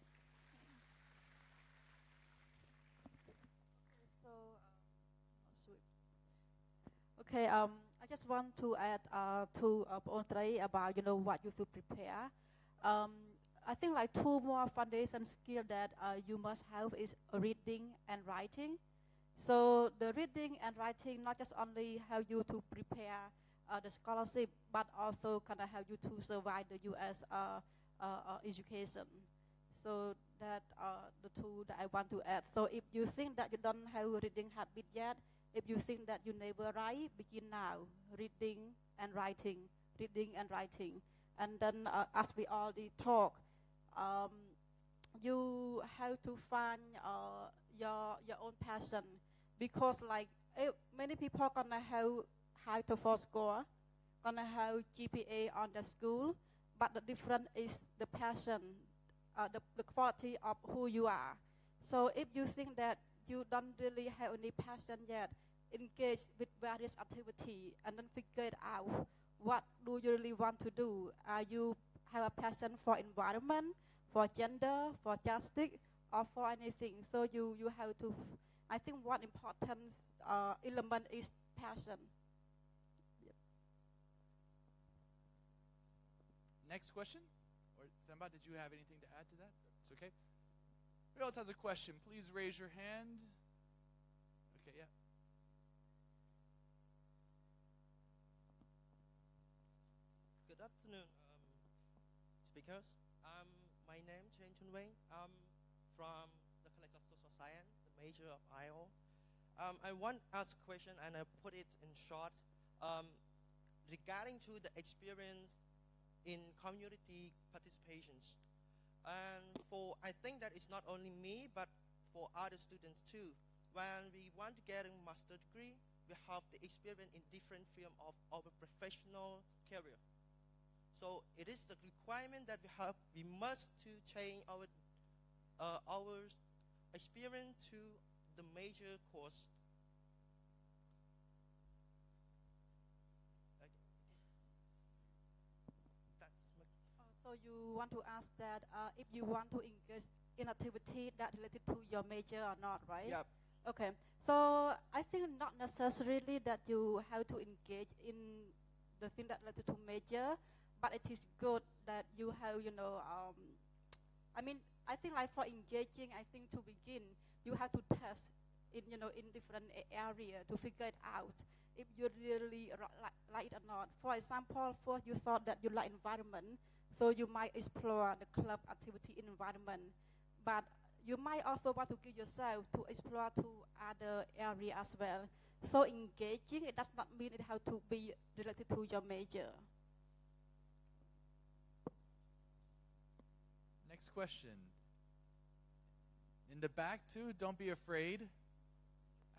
Speaker 4: Okay, I just want to add to Andre about what you should prepare. I think like two more foundation skill that you must have is reading and writing. So the reading and writing not just only help you to prepare the scholarship, but also kind of help you to survive the U.S. Education. So that the two that I want to add. So if you think that you don't have a reading habit yet, if you think that you never write, begin now. Reading and writing, reading and writing. And then as we already talk, you have to find your own passion, because like many people gonna have high TOEFL score, gonna have GPA on the school, but the difference is the passion, the quality of who you are. So if you think that you don't really have any passion yet, engage with various activity and then figure it out. What do you really want to do? You have a passion for environment, for gender, for justice, or for anything. So you have to, I think one important element is passion. Yep.
Speaker 2: Next question? Or Zamba, did you have anything to add to that? It's okay. Who else has a question? Please raise your hand. Okay, yeah.
Speaker 8: Good afternoon, speakers. My name is Chen Chun Wei. I'm from the College of Social Science, the major of IO. I want to ask a question, and I put it in short, regarding to the experience in community participations. And I think that it's not only me, but for other students too. When we want to get a master's degree, we have the experience in different fields of our professional career. So it is the requirement that we must to change our experience to the major course. That's my
Speaker 4: So you want to ask that if you want to engage in activity that related to your major or not, right?
Speaker 8: yeah.
Speaker 4: Okay. So I think not necessarily that you have to engage in the thing that related to major, but it is good that you have, I mean, I think like for engaging, I think to begin, you have to test in, in different area to figure it out if you really like it or not. For example, first you thought that you like environment, so you might explore the club activity environment, but you might also want to give yourself to explore to other area as well. So engaging, it does not mean it has to be related to your major.
Speaker 2: Next question. In the back too, don't be afraid.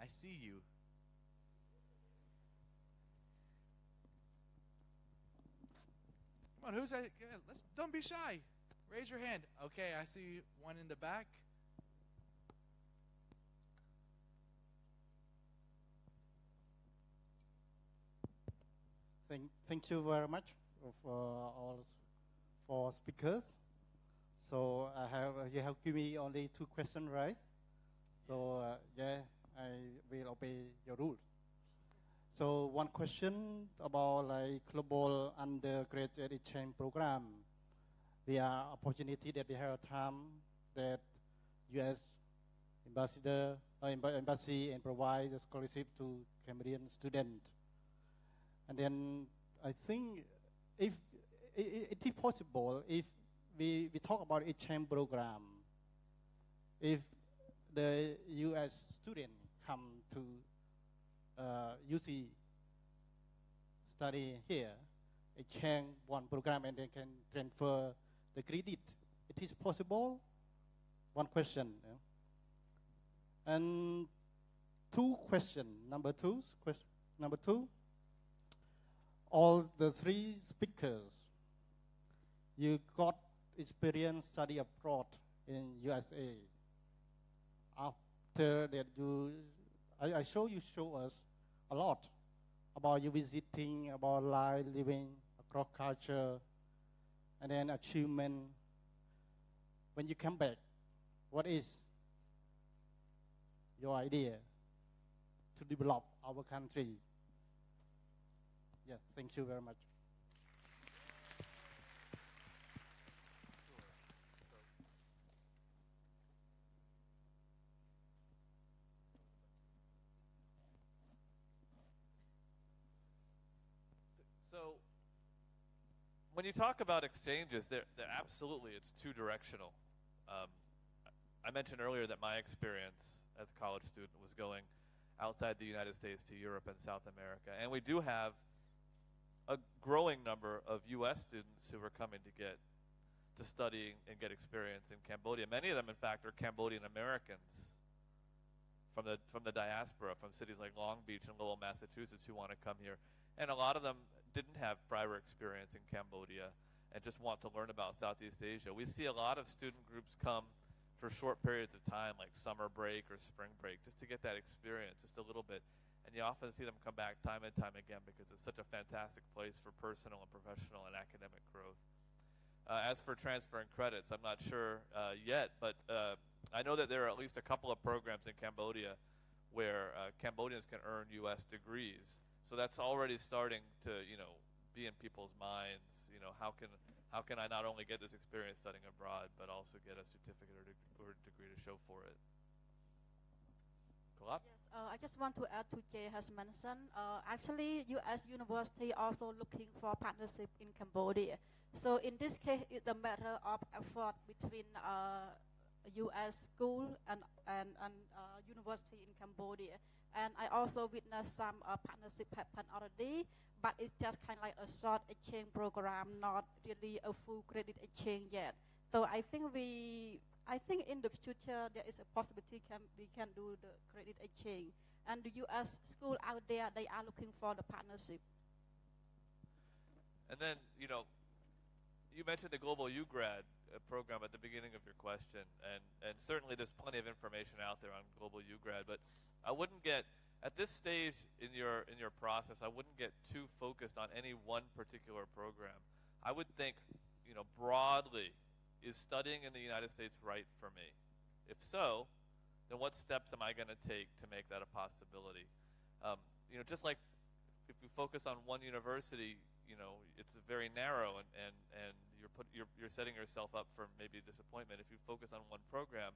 Speaker 2: I see you. Come on, who's that? Don't be shy. Raise your hand. Okay, I see one in the back.
Speaker 9: Thank you very much for all for speakers. So you have given me only 2 questions, right? So yeah, I will obey your rules. So one question about like global undergraduate exchange program. We are opportunity that we have time that U.S. embassy and provide a scholarship to Cambodian students. And then I think if it is possible, if we talk about exchange program, if the U.S. student come to UC study here, exchange one program and they can transfer the credit. It is possible? One question. Yeah. And 2 questions. Number two, all the 3 speakers, you got experience study abroad in USA. After that, I show us a lot about you visiting, about life, living across culture, and then achievement. When you come back, what is your idea to develop our country? Yeah, thank you very much.
Speaker 3: So when you talk about exchanges, they're absolutely, it's 2-directional. I mentioned earlier that my experience as a college student was going outside the United States to Europe and South America. And we do have a growing number of U.S. students who are coming to study and get experience in Cambodia. Many of them, in fact, are Cambodian Americans from the diaspora, from cities like Long Beach and Lowell, Massachusetts, who want to come here. And a lot of them didn't have prior experience in Cambodia and just want to learn about Southeast Asia. We see a lot of student groups come for short periods of time, like summer break or spring break, just to get that experience just a little bit. And you often see them come back time and time again because it's such a fantastic place for personal and professional and academic growth. As for transferring credits, I'm not sure yet, but I know that there are at least a couple of programs in Cambodia where Cambodians can earn U.S. degrees. So that's already starting to, be in people's minds. How can I not only get this experience studying abroad, but also get a certificate or degree to show for it? Kolap?
Speaker 4: Yes, I just want to add to Jay has mentioned. Actually, U.S. University also looking for partnership in Cambodia. So in this case, it's a matter of effort between U.S. school and university in Cambodia. And I also witnessed some partnership happen already, but it's just kind of like a short exchange program, not really a full credit exchange yet. So I think in the future there is a possibility we can do the credit exchange. And the U.S. school out there, they are looking for the partnership.
Speaker 3: And then, you mentioned the Global U-Grad program at the beginning of your question, and certainly there's plenty of information out there on Global U-Grad, but I wouldn't get, at this stage in your process, I wouldn't get too focused on any one particular program. I would think, broadly, is studying in the United States right for me? If so, then what steps am I going to take to make that a possibility? Just like if you focus on one university, it's very narrow, and you're setting yourself up for maybe disappointment. If you focus on one program,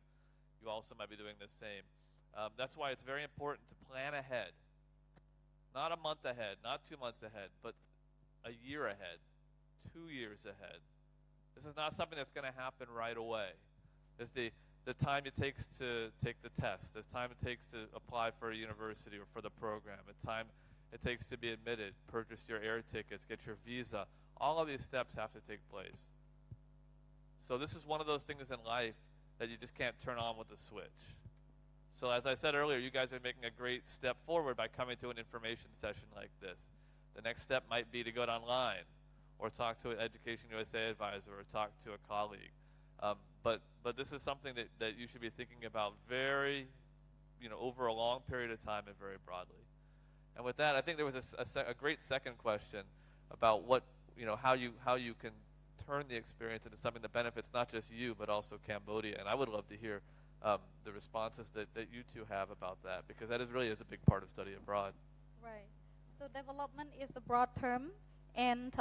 Speaker 3: you also might be doing the same. That's why it's very important to plan ahead. Not a month ahead, not 2 months ahead, but a year ahead, 2 years ahead. This is not something that's going to happen right away. It's the time it takes to take the test, the time it takes to apply for a university or for the program, the time it takes to be admitted, purchase your air tickets, get your visa. All of these steps have to take place. So this is one of those things in life that you just can't turn on with a switch. So as I said earlier, you guys are making a great step forward by coming to an information session like this. The next step might be to go online or talk to an Education USA advisor or talk to a colleague. But this is something that you should be thinking about very, over a long period of time and very broadly. And with that, I think there was a great second question about how you can turn the experience into something that benefits not just you, but also Cambodia. And I would love to hear the responses that you two have about that, because that really is a big part of study abroad.
Speaker 5: Right. So development is a broad term, and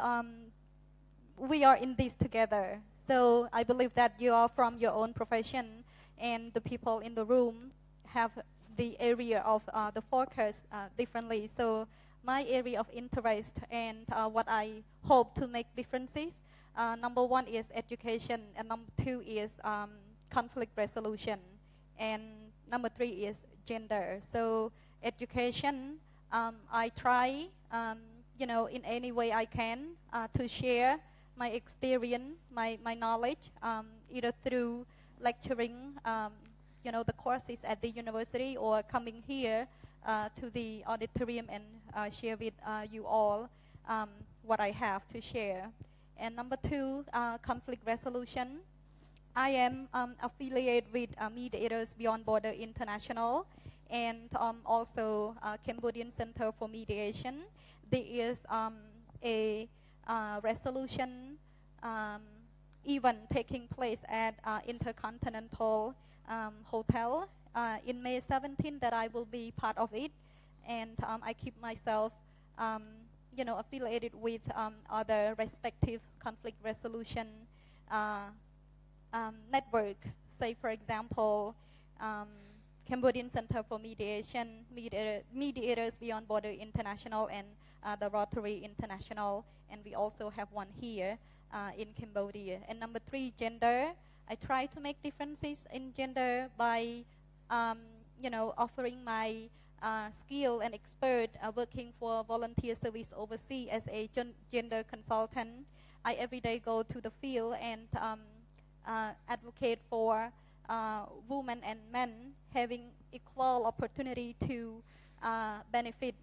Speaker 5: we are in this together. So I believe that you are from your own profession, and the people in the room have the area of the focus differently. So my area of interest and what I hope to make differences, number one is education, and number two is conflict resolution, and number three is gender. So education, I try, in any way I can to share my experience, my knowledge, either through lecturing, the courses at the university, or coming here to the auditorium and share with you all what I have to share. And number two, conflict resolution. I am affiliated with Mediators Beyond Border International, and also Cambodian Center for Mediation. There is a resolution event taking place at Intercontinental Hotel in May 17 that I will be part of it, and I keep myself affiliated with other respective conflict resolution network. Say, for example, Cambodian Center for Mediation, Mediators Beyond Border International, and the Rotary International, and we also have one here in Cambodia. And number three, gender. I try to make differences in gender by, offering my skill and expert working for volunteer service overseas as a gender consultant. I every day go to the field and advocate for women and men having equal opportunity to benefit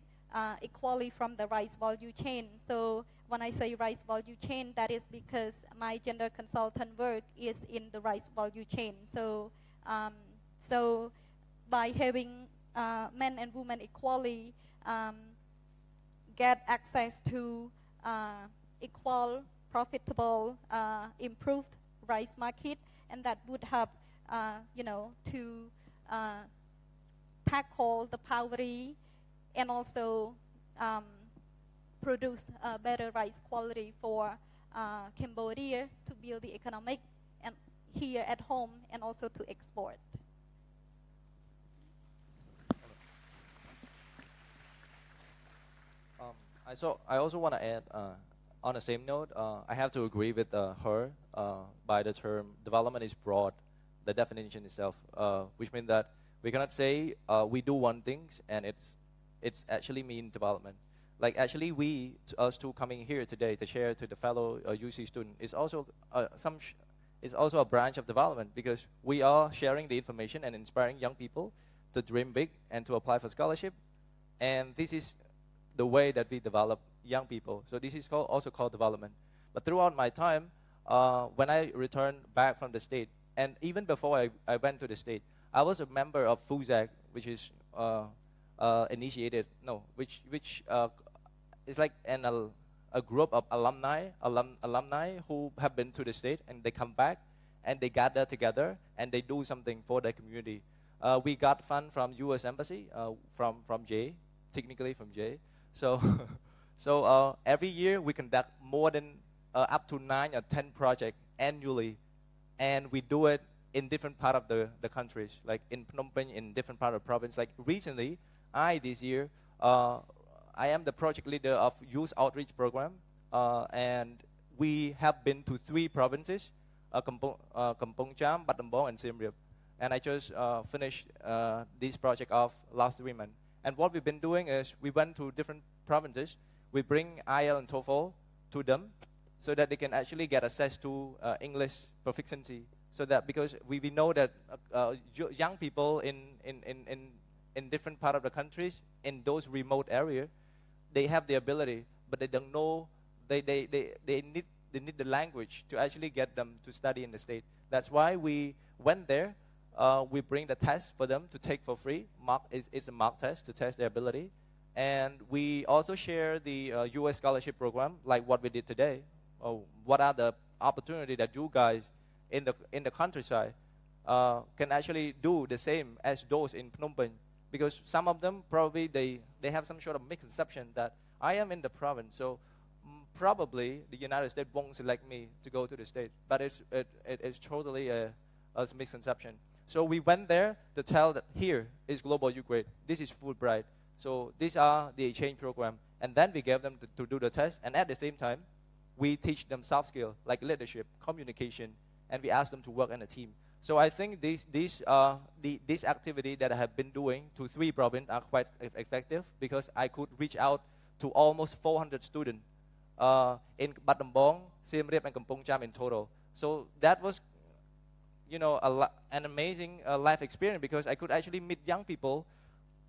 Speaker 5: equally from the rice value chain. So when I say rice value chain, that is because my gender consultant work is in the rice value chain. So, so by having men and women equally get access to equal, profitable, improved rice market, and that would help, to tackle the poverty and also produce better rice quality for Cambodia to build the economic and here at home, and also to export.
Speaker 6: I also want to add, on the same note, I have to agree with her by the term development is broad, the definition itself, which means that we cannot say we do one thing and it's actually mean development. Like actually us two coming here today to share to the fellow UC student is also is also a branch of development, because we are sharing the information and inspiring young people to dream big and to apply for scholarship, and this is the way that we develop young people. So this is also called development. But throughout my time, when I returned back from the state, and even before I went to the state, I was a member of FUSAC, which is which is like a group of alumni who have been to the state, and they come back and they gather together and they do something for their community. We got fund from U.S. Embassy, from Jay, technically from Jay. So, every year we conduct more than up to 9 or 10 projects annually, and we do it in different part of the countries, like in Phnom Penh, in different part of the province. Like recently, this year, I am the project leader of Youth Outreach Program, and we have been to 3 provinces, Kampong Cham, Battambang, and Siem Reap. And I just finished this project off last 3 months. And what we've been doing is we went to different provinces. We bring IELTS and TOEFL to them so that they can actually get access to English proficiency. So that because we know that young people in different part of the countries, in those remote areas, they have the ability, but they don't know, they need the language to actually get them to study in the state. That's why we went there. We bring the test for them to take for free. It's a mock test to test their ability. And we also share the U.S. scholarship program, like what we did today. What are the opportunities that you guys in the countryside can actually do the same as those in Phnom Penh? Because some of them probably they have some sort of misconception that I am in the province, so probably the United States won't select me to go to the state. But it's totally a misconception. So we went there to tell that here is Global U Grade. This is Fulbright. So these are the exchange program. And then we gave them to do the test. And at the same time, we teach them soft skills like leadership, communication, and we ask them to work in a team. So I think this activity that I have been doing to 3 provinces are quite effective because I could reach out to almost 400 students in Battambang, Siem Reap, and Kampong Cham in total. So that was, an amazing life experience because I could actually meet young people.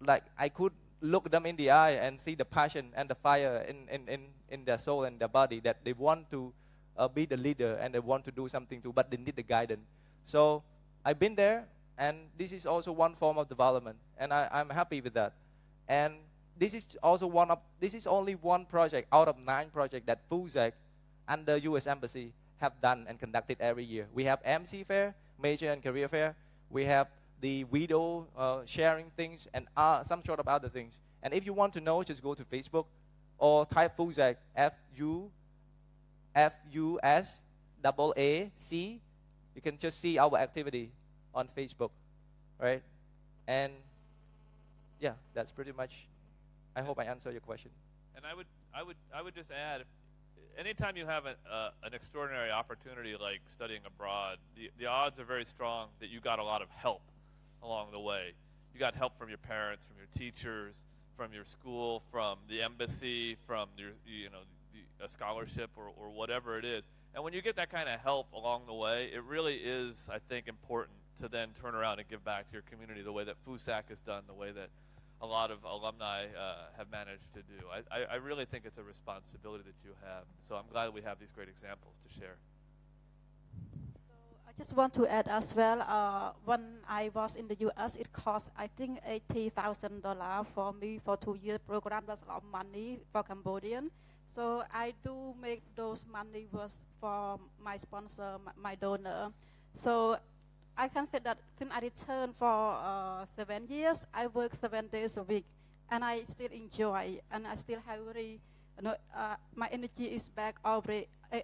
Speaker 6: Like I could look them in the eye and see the passion and the fire in their soul and their body that they want to be the leader and they want to do something too, but they need the guidance. So I've been there, and this is also one form of development, and I'm happy with that. And this is only one project out of 9 projects that FUSAC and the U.S. Embassy have done and conducted every year. We have MC Fair, Major and Career Fair. We have the video sharing things and some sort of other things. And if you want to know, just go to Facebook or type FUSAC, FUSAAC. You can just see our activity on Facebook, right? And yeah, that's pretty much. I hope I answered your question.
Speaker 3: And I would just add, anytime you have an extraordinary opportunity like studying abroad, the odds are very strong that you got a lot of help along the way. You got help from your parents, from your teachers, from your school, from the embassy, from your a scholarship or whatever it is. And when you get that kind of help along the way, it really is, I think, important to then turn around and give back to your community the way that FUSAC has done, the way that a lot of alumni have managed to do. I really think it's a responsibility that you have. So I'm glad we have these great examples to share.
Speaker 4: So I just want to add as well, when I was in the U.S., it cost, I think, $80,000 for me for 2-year program. That's a lot of money for Cambodian. So I do make those money was for my sponsor, my donor. So I can say that when I return for 7 years, I work 7 days a week, and I still enjoy, and I still have very, my energy is back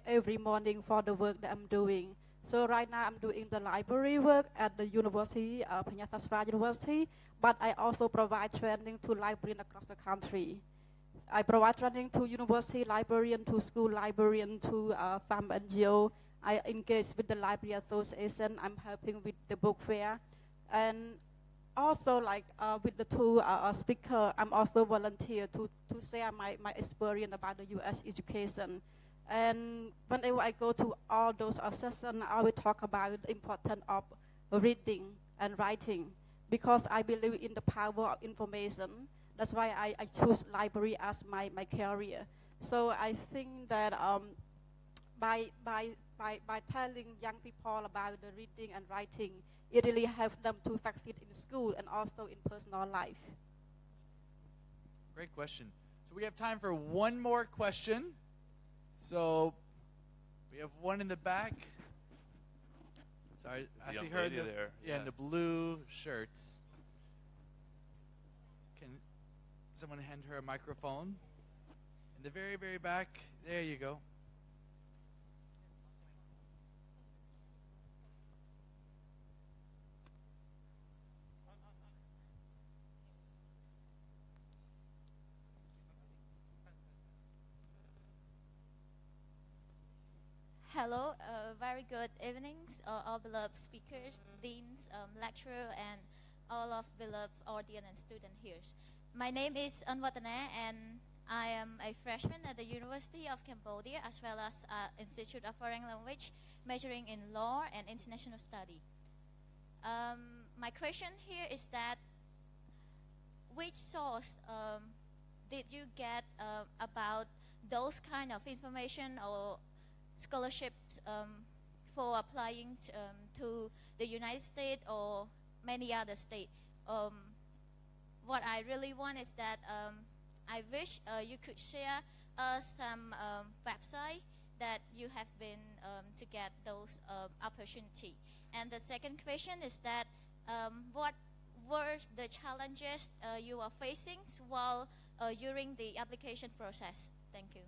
Speaker 4: every morning for the work that I'm doing. So right now I'm doing the library work at the university, Panyasasra University, but I also provide training to librarians across the country. I provide training to university librarian, to school librarian, to farm NGO. I engage with the Library Association. I'm helping with the book fair. And also, like with the 2 speakers, I'm also volunteer to share my experience about the U.S. education. And whenever I go to all those sessions, I will talk about the importance of reading and writing, because I believe in the power of information. That's why I choose library as my career. So I think that by telling young people about the reading and writing, it really helps them to succeed in school and also in personal life.
Speaker 2: Great question. So we have time for one more question. So we have one in the back. Sorry, I see her in the,
Speaker 3: there.
Speaker 2: in the blue shirts. Can someone hand her a microphone? In the very, very back. There you go.
Speaker 10: Hello, very good evenings, all beloved speakers, deans, lecturer, and all of beloved audience and student here. My name is Anwatana, and I am a freshman at the University of Cambodia, as well as Institute of Foreign Language, majoring in law and international study. My question here is that which source did you get about those kind of information or scholarships for applying to the United States or many other states? What I really want is that I wish you could share some website that you have been to get those opportunity. And the second question is that what were the challenges you are facing while during the application process? Thank you.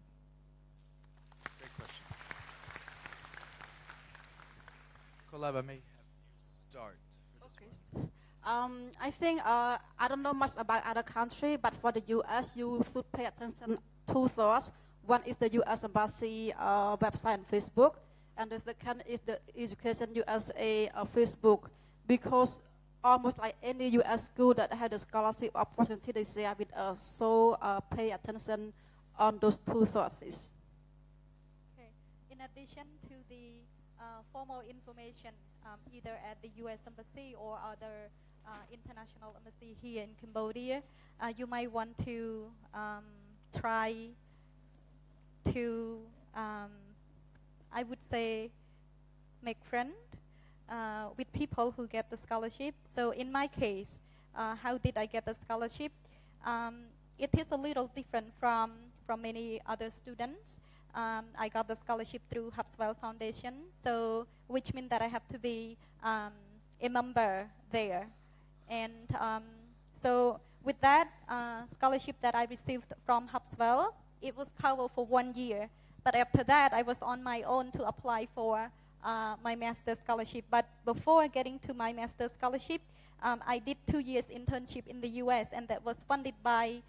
Speaker 2: Great question. Kolaba, may have you start for this one.
Speaker 4: I think I don't know much about other country, but for the U.S., you should pay attention to two sources. One is the U.S. Embassy website and Facebook, and the second is the Education USA Facebook, because almost like any U.S. school that had a scholarship opportunity, they share with us. So pay attention on those two sources.
Speaker 5: Okay. In addition to the formal information, either at the U.S. Embassy or other international embassy here in Cambodia, you might want to try to, I would say, make friends with people who get the scholarship. So in my case, how did I get the scholarship? It is a little different from many other students. I got the scholarship through Hubswell Foundation, so which means that I have to be a member there. And so with that scholarship that I received from Hubswell, it was covered for 1 year. But after that, I was on my own to apply for my master's scholarship. But before getting to my master's scholarship, I did 2 years internship in the US, and that was funded by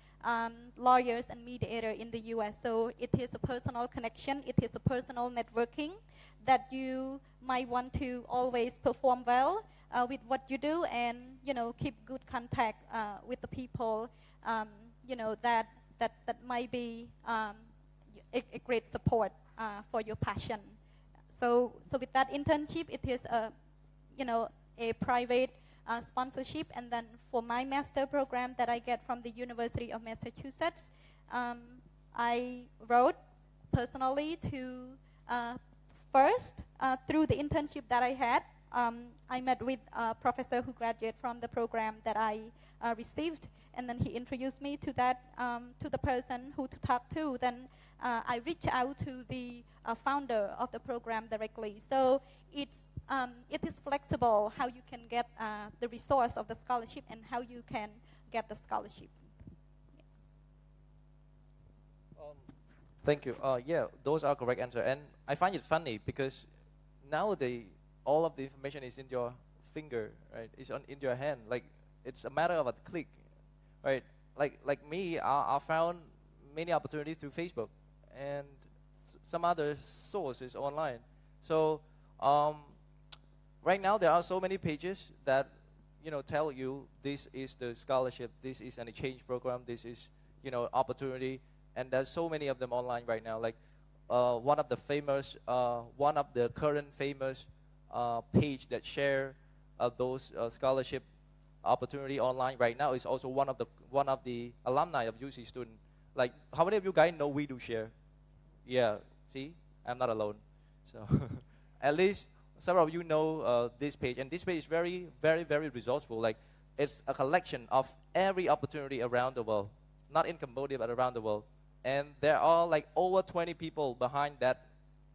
Speaker 5: lawyers and mediator in the US. So it is a personal connection, it is a personal networking that you might want to always perform well with what you do, and keep good contact with the people that might be a great support for your passion. So with that internship, it is a private sponsorship. And then for my master program that I get from the University of Massachusetts, I wrote personally to first through the internship that I had. I met with a professor who graduated from the program that I received, and then he introduced me to that to the person who to talk to. Then I reached out to the founder of the program directly. So it is flexible how you can get the resource of the scholarship and how you can get the scholarship.
Speaker 6: Thank you. Yeah, those are correct answers. And I find it funny because nowadays all of the information is in your finger, right? It's in your hand. Like it's a matter of a click, right? Like me, I found many opportunities through Facebook and some other sources online. So right now there are so many pages that tell you this is the scholarship, this is an exchange program, this is opportunity, and there's so many of them online right now. Like one of the current famous page that share those scholarship opportunity online right now is also one of the alumni of UC student. Like how many of you guys know We Do Share? Yeah, see, I'm not alone. So at least several of you know this page, and this page is very, very, very resourceful. Like, it's a collection of every opportunity around the world, not in Cambodia, but around the world. And there are like over 20 people behind that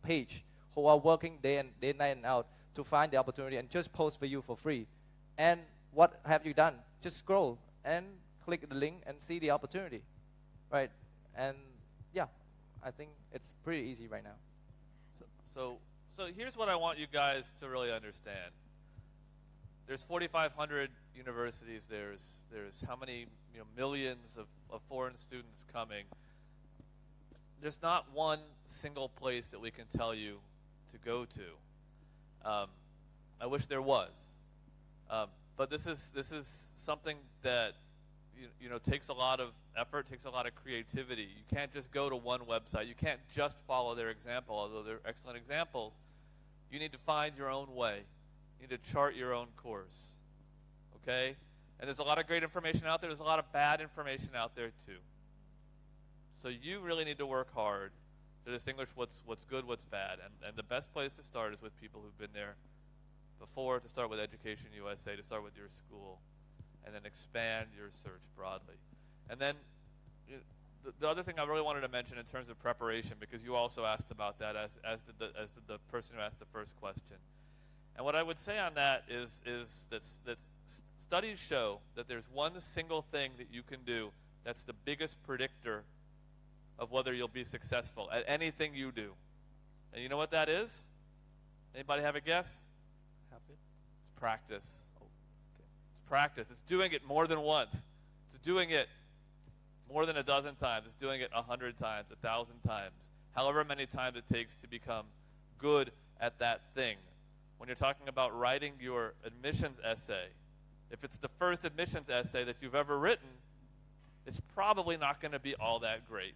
Speaker 6: page who are working day night and out to find the opportunity and just post for you for free. And what have you done? Just scroll and click the link and see the opportunity, right? And yeah, I think it's pretty easy right now.
Speaker 3: So here's what I want you guys to really understand. There's 4,500 universities. There's how many millions of foreign students coming. There's not one single place that we can tell you to go to. I wish there was, but this is something that takes a lot of effort, takes a lot of creativity. You can't just go to one website. You can't just follow their example, although they're excellent examples. You need to find your own way. You need to chart your own course, okay? And there's a lot of great information out there. There's a lot of bad information out there too. So you really need to work hard to distinguish what's good, what's bad. And the best place to start is with people who've been there before, to start with Education USA, to start with your school, and then expand your search broadly. And then the other thing I really wanted to mention in terms of preparation, because you also asked about that, as did the person who asked the first question. And what I would say on that is that studies show that there's one single thing that you can do that's the biggest predictor of whether you'll be successful at anything you do. And you know what that is? Anybody have a guess? It's practice. It's practice. It's doing it more than once. It's doing it more than a dozen times. It's doing it 100 times, 1,000 times, however many times it takes to become good at that thing. When you're talking about writing your admissions essay, if it's the first admissions essay that you've ever written, it's probably not going to be all that great.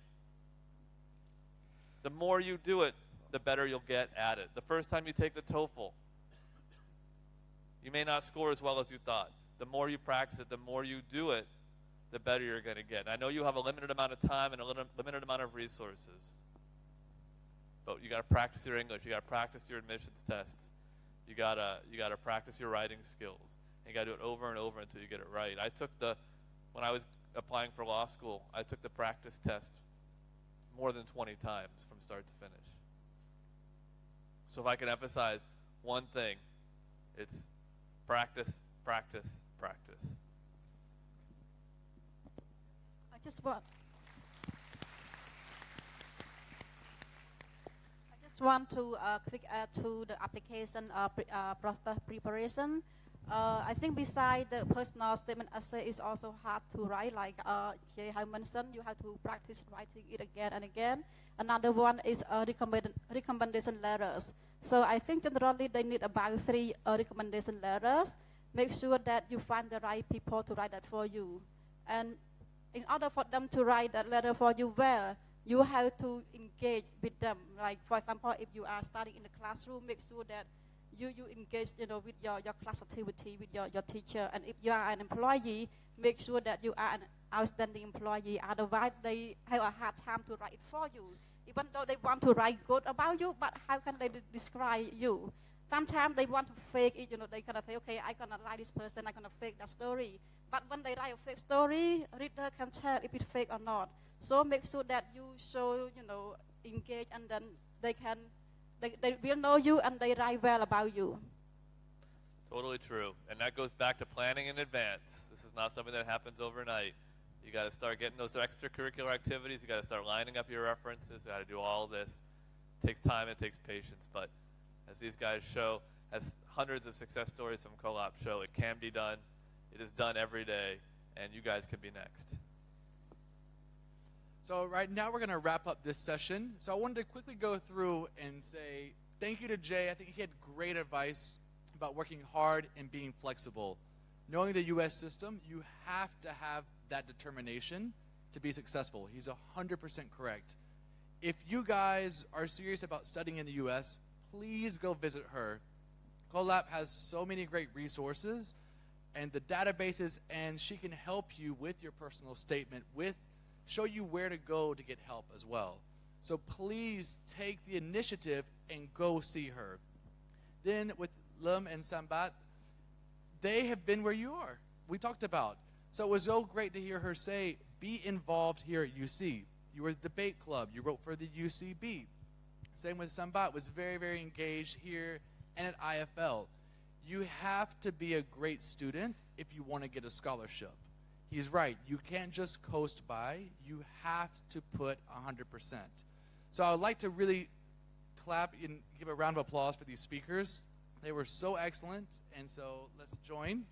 Speaker 3: The more you do it, the better you'll get at it. The first time you take the TOEFL, you may not score as well as you thought. The more you practice it, the more you do it, the better you're going to get. And I know you have a limited amount of time and a limited amount of resources, but you got to practice your English. You got to practice your admissions tests. You got to practice your writing skills. And you got to do it over and over until you get it right. When I was applying for law school, I took the practice test more than 20 times from start to finish. So if I can emphasize one thing, it's practice, practice, practice.
Speaker 4: I just want to quick add to the application process preparation. I think beside the personal statement essay is also hard to write, like Jay has mentioned, you have to practice writing it again and again. Another one is recommendation letters. So I think generally they need about 3 recommendation letters. Make sure that you find the right people to write that for you. And in order for them to write that letter for you well, you have to engage with them. Like, for example, if you are studying in the classroom, make sure that you engage with your class activity, with your teacher. And if you are an employee, make sure that you are an outstanding employee. Otherwise, they have a hard time to write it for you. Even though they want to write good about you, but how can they describe you? Sometimes they want to fake it, they kind of say, okay, I'm going to like this person, I'm going to fake that story. But when they write a fake story, reader can tell if it's fake or not. So make sure that you show, engage, and then they will know you and they write well about you.
Speaker 3: Totally true. And that goes back to planning in advance. This is not something that happens overnight. You got to start getting those extracurricular activities. You got to start lining up your references. You got to do all this. It takes time. It takes patience. But as these guys show, as hundreds of success stories from Co-op show, it can be done. It is done every day, and you guys can be next.
Speaker 2: So right now we're going to wrap up this session. So I wanted to quickly go through and say thank you to Jay. I think he had great advice about working hard and being flexible. Knowing the U.S. system, you have to have that determination to be successful. He's 100% correct. If you guys are serious about studying in the U.S., please go visit her. CoLab has so many great resources and the databases, and she can help you with your personal statement, show you where to go to get help as well. So please take the initiative and go see her. Then with Lum and Sambat, they have been where you are. We talked about. So it was so great to hear her say, be involved here at UC. You were at the debate club. You wrote for the UCB. Same with Sambat, was very, very engaged here and at IFL. You have to be a great student if you want to get a scholarship. He's right. You can't just coast by. You have to put 100%. So I would like to really clap and give a round of applause for these speakers. They were so excellent, and so let's join.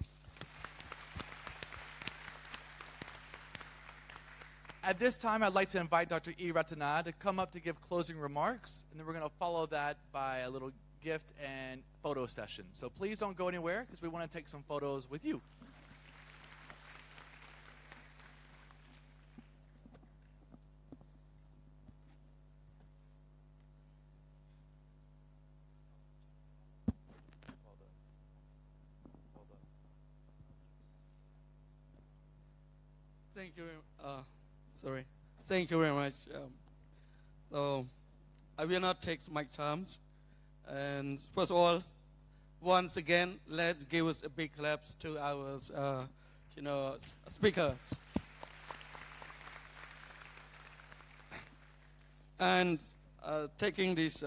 Speaker 2: At this time, I'd like to invite Dr. E. Ratana to come up to give closing remarks, and then we're going to follow that by a little gift and photo session. So please don't go anywhere, because we want to take some photos with you.
Speaker 1: Thank you. Thank you very much. So I will not take my terms. And first of all, once again, let's give us a big clap to our, speakers. And taking these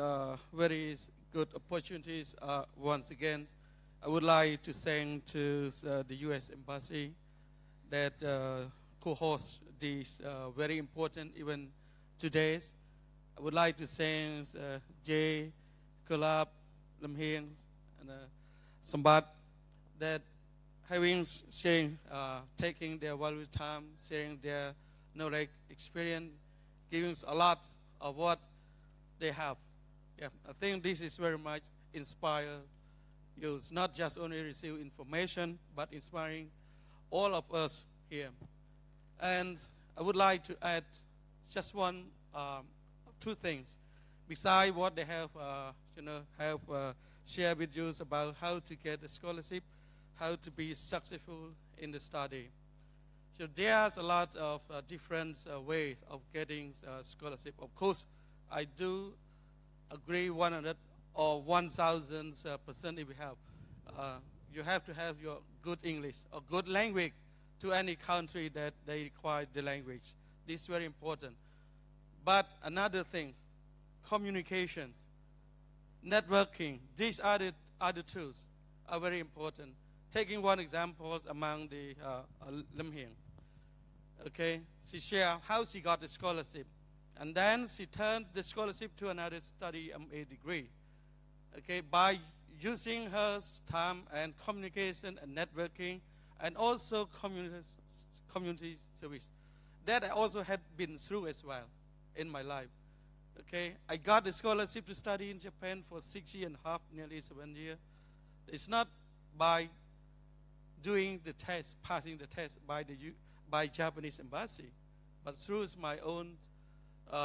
Speaker 1: very good opportunities once again, I would like to thank to the U.S. Embassy that co-host this very important event today. I would like to thank Jay, Kulab, Lam Hieng, and Sambat that taking their valuable time, sharing their knowledge, experience, giving us a lot of what they have. Yeah, I think this is very much inspire you, not just only receive information, but inspiring all of us here. And I would like to add just two things, besides what they have, shared with you about how to get a scholarship, how to be successful in the study. So there's a lot of different ways of getting scholarship. Of course, I do agree 100 or 1,000% if you have to have your good English or good language to any country that they require the language. This is very important. But another thing, communications, networking, these other tools are very important. Taking one example among the Lim Hieng. Okay, she shared how she got the scholarship. And then she turns the scholarship to another study MA degree. Okay, by using her time and communication and networking and also community service. That I also had been through as well in my life. Okay, I got the scholarship to study in Japan for 6 years and a half, nearly 7 years. It's not by doing the test, passing the test by Japanese embassy, but through my own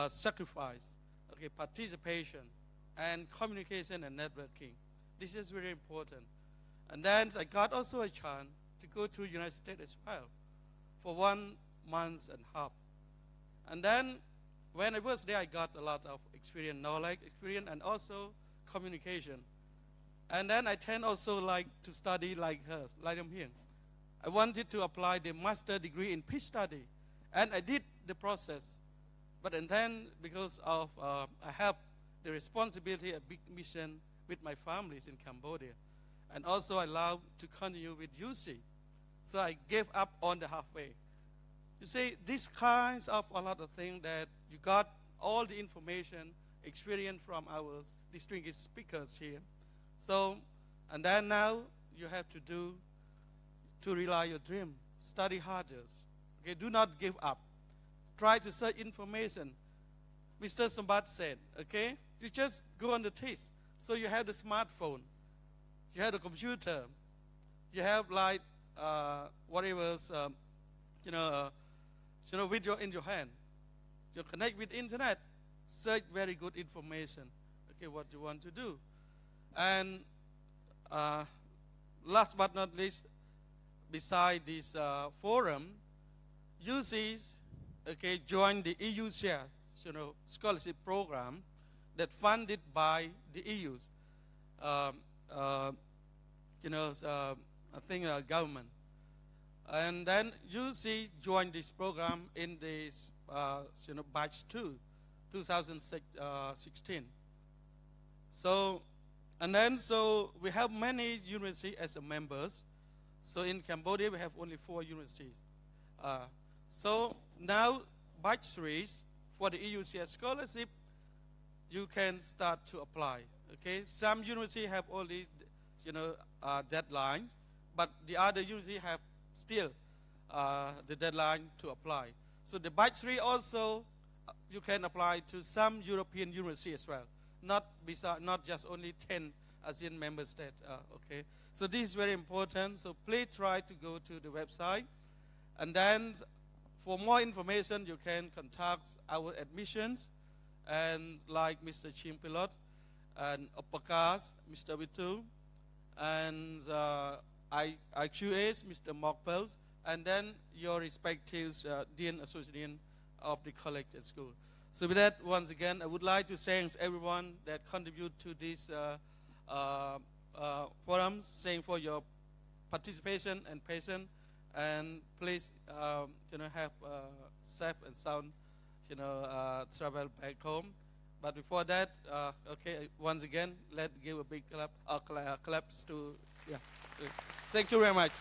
Speaker 1: sacrifice, okay, participation, and communication and networking. This is very important. And then I got also a chance to go to United States as well for 1 month and a half. And then when I was there, I got a lot of knowledge, experience, and also communication. And then I tend also like to study like her, like I'm here. I wanted to apply the master degree in peace study, and I did the process. But and then because of I have the responsibility, a big mission with my families in Cambodia, and also I love to continue with UC. So I gave up on the halfway. You see, these kinds of a lot of things that you got all the information, experience from our distinguished speakers here. So, and then now you have to realize your dream. Study harder. Okay, do not give up. Try to search information. Mr. Sambat said, okay, you just go on the test. So you have the smartphone, you have the computer, you have like whatever's, video in your hand. You connect with internet, search very good information. Okay, what you want to do. And last but not least, beside this forum, UCs, okay, join the EU shares, scholarship program that funded by the EU's, I think government. And then UC joined this program in this, batch 2, 2016. So we have many universities as members. So in Cambodia, we have only 4 universities. So now, batch 3, for the EUCS scholarship, you can start to apply. Okay, some universities have only, deadlines, but the other universities have still the deadline to apply. So the batch 3 also, you can apply to some European universities as well, not just only 10 ASEAN member states. Okay, so this is very important. So please try to go to the website, and then for more information, you can contact our admissions, and like Mr. Chimpilot, and Upakas, Mr. Vitu, and IQAs, Mr. Mokpels, and then your respective Dean Associate Dean of the college and school. So with that, once again, I would like to thank everyone that contribute to this forums, saying for your participation and patience, and please, have safe and sound, travel back home. But before that, okay, once again, let's give a big claps to, yeah. Thank you very much.